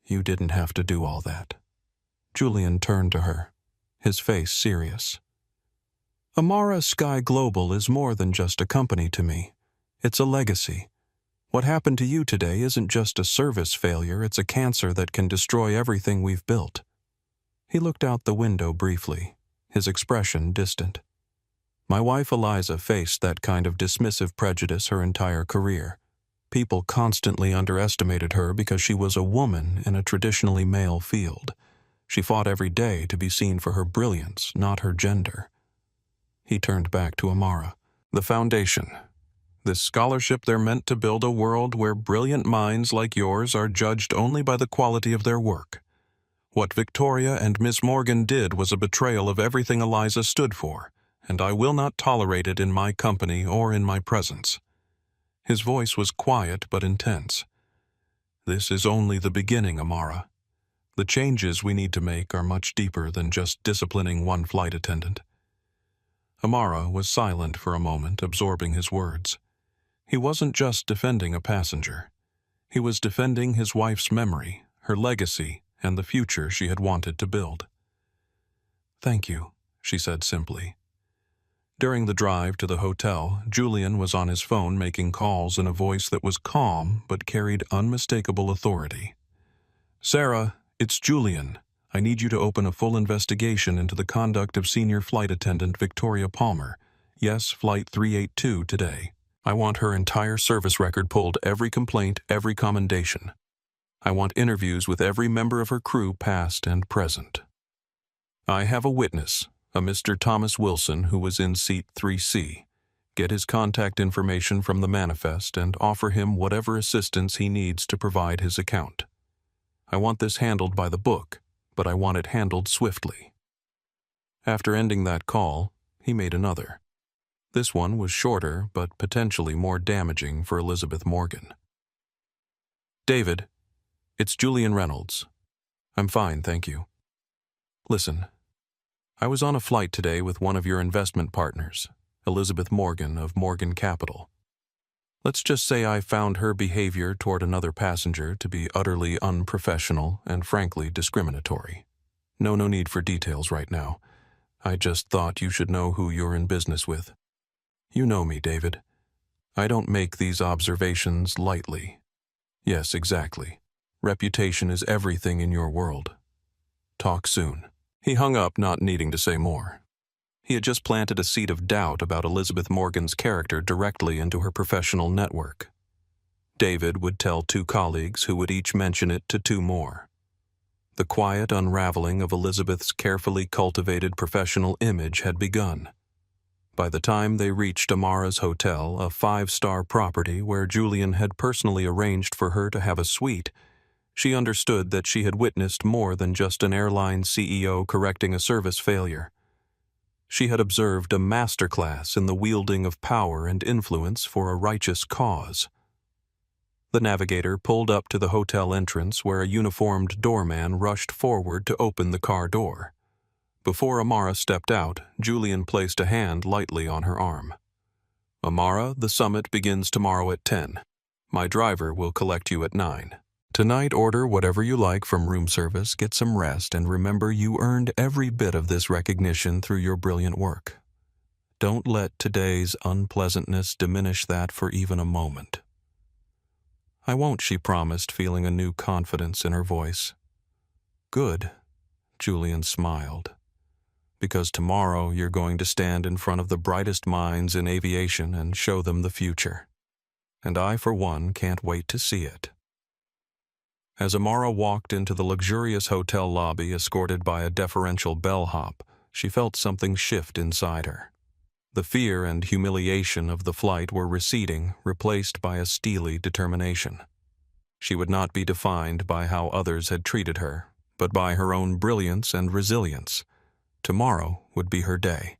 "you didn't have to do all that." Julian turned to her, his face serious. "Amara Sky Global is more than just a company to me. It's a legacy. What happened to you today isn't just a service failure, it's a cancer that can destroy everything we've built." He looked out the window briefly, his expression distant. "My wife Eliza faced that kind of dismissive prejudice her entire career. People constantly underestimated her because she was a woman in a traditionally male field. She fought every day to be seen for her brilliance, not her gender." He turned back to Amara. "The foundation. This scholarship, they're meant to build a world where brilliant minds like yours are judged only by the quality of their work. What Victoria and Miss Morgan did was a betrayal of everything Eliza stood for, and I will not tolerate it in my company or in my presence." His voice was quiet but intense. "This is only the beginning, Amara. The changes we need to make are much deeper than just disciplining one flight attendant." Amara was silent for a moment, absorbing his words. He wasn't just defending a passenger. He was defending his wife's memory, her legacy, and the future she had wanted to build. "Thank you," she said simply. During the drive to the hotel, Julian was on his phone making calls in a voice that was calm but carried unmistakable authority. "Sarah, it's Julian. I need you to open a full investigation into the conduct of Senior Flight Attendant Victoria Palmer. Yes, Flight 382 today. I want her entire service record pulled, every complaint, every commendation. I want interviews with every member of her crew, past and present. I have a witness, a Mr. Thomas Wilson, who was in seat 3C. Get his contact information from the manifest and offer him whatever assistance he needs to provide his account. I want this handled by the book, but I want it handled swiftly." After ending that call, he made another. This one was shorter, but potentially more damaging for Elizabeth Morgan. "David, it's Julian Reynolds. I'm fine, thank you. Listen, I was on a flight today with one of your investment partners, Elizabeth Morgan of Morgan Capital. Let's just say I found her behavior toward another passenger to be utterly unprofessional and frankly discriminatory. No need for details right now. I just thought you should know who you're in business with. You know me, David. I don't make these observations lightly. Yes, exactly. Reputation is everything in your world. Talk soon." He hung up, not needing to say more. He had just planted a seed of doubt about Elizabeth Morgan's character directly into her professional network. David would tell 2 colleagues who would each mention it to 2 more. The quiet unraveling of Elizabeth's carefully cultivated professional image had begun. By the time they reached Amara's hotel, a 5-star property where Julian had personally arranged for her to have a suite, she understood that she had witnessed more than just an airline CEO correcting a service failure. She had observed a masterclass in the wielding of power and influence for a righteous cause. The navigator pulled up to the hotel entrance where a uniformed doorman rushed forward to open the car door. Before Amara stepped out, Julian placed a hand lightly on her arm. "Amara, the summit begins tomorrow at 10. My driver will collect you at 9. Tonight, order whatever you like from room service, get some rest, and remember you earned every bit of this recognition through your brilliant work. Don't let today's unpleasantness diminish that for even a moment." "I won't," she promised, feeling a new confidence in her voice. "Good," Julian smiled, "because tomorrow you're going to stand in front of the brightest minds in aviation and show them the future. And I, for one, can't wait to see it." As Amara walked into the luxurious hotel lobby escorted by a deferential bellhop, she felt something shift inside her. The fear and humiliation of the flight were receding, replaced by a steely determination. She would not be defined by how others had treated her, but by her own brilliance and resilience. Tomorrow would be her day,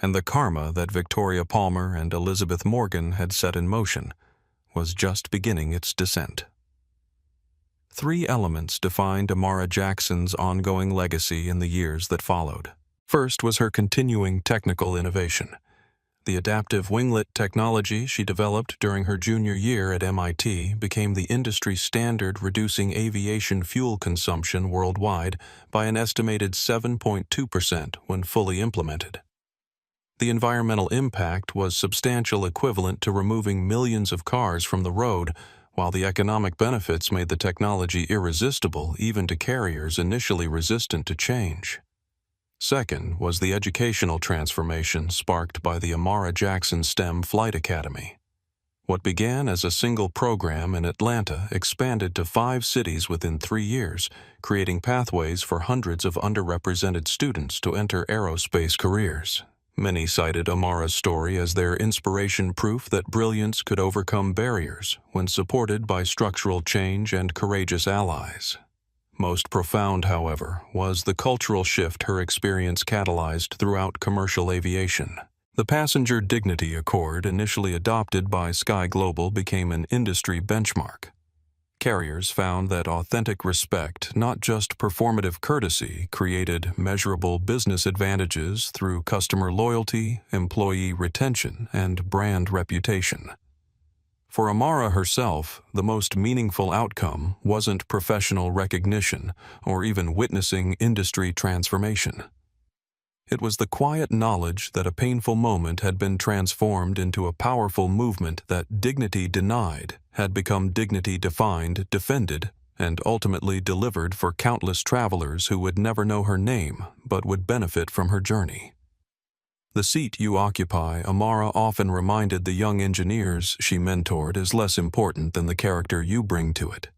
and the karma that Victoria Palmer and Elizabeth Morgan had set in motion was just beginning its descent. 3 elements defined Amara Jackson's ongoing legacy in the years that followed. First was her continuing technical innovation. The adaptive winglet technology she developed during her junior year at MIT became the industry standard, reducing aviation fuel consumption worldwide by an estimated 7.2% when fully implemented. The environmental impact was substantial, equivalent to removing millions of cars from the road, while the economic benefits made the technology irresistible even to carriers initially resistant to change. Second was the educational transformation sparked by the Amara Jackson STEM Flight Academy. What began as a single program in Atlanta expanded to 5 cities within 3 years, creating pathways for hundreds of underrepresented students to enter aerospace careers. Many cited Amara's story as their inspiration proof that brilliance could overcome barriers when supported by structural change and courageous allies. Most profound, however, was the cultural shift her experience catalyzed throughout commercial aviation. The Passenger Dignity Accord, initially adopted by Sky Global, became an industry benchmark. Carriers found that authentic respect, not just performative courtesy, created measurable business advantages through customer loyalty, employee retention, and brand reputation. For Amara herself, the most meaningful outcome wasn't professional recognition or even witnessing industry transformation. It was the quiet knowledge that a painful moment had been transformed into a powerful movement, that dignity denied had become dignity defined, defended, and ultimately delivered for countless travelers who would never know her name but would benefit from her journey. The seat you occupy, Amara often reminded the young engineers she mentored, is less important than the character you bring to it.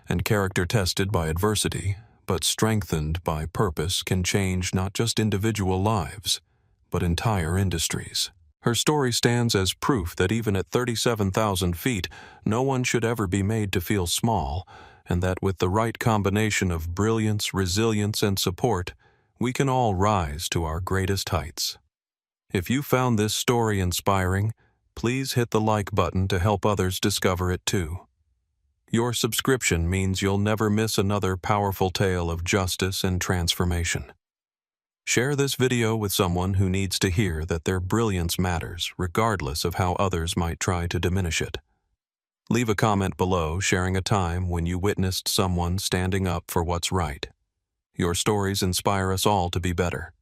And character tested by adversity, but strengthened by purpose, can change not just individual lives, but entire industries. Her story stands as proof that even at 37,000 feet, no one should ever be made to feel small, and that with the right combination of brilliance, resilience, and support, we can all rise to our greatest heights. If you found this story inspiring, please hit the like button to help others discover it too. Your subscription means you'll never miss another powerful tale of justice and transformation. Share this video with someone who needs to hear that their brilliance matters, regardless of how others might try to diminish it. Leave a comment below sharing a time when you witnessed someone standing up for what's right. Your stories inspire us all to be better.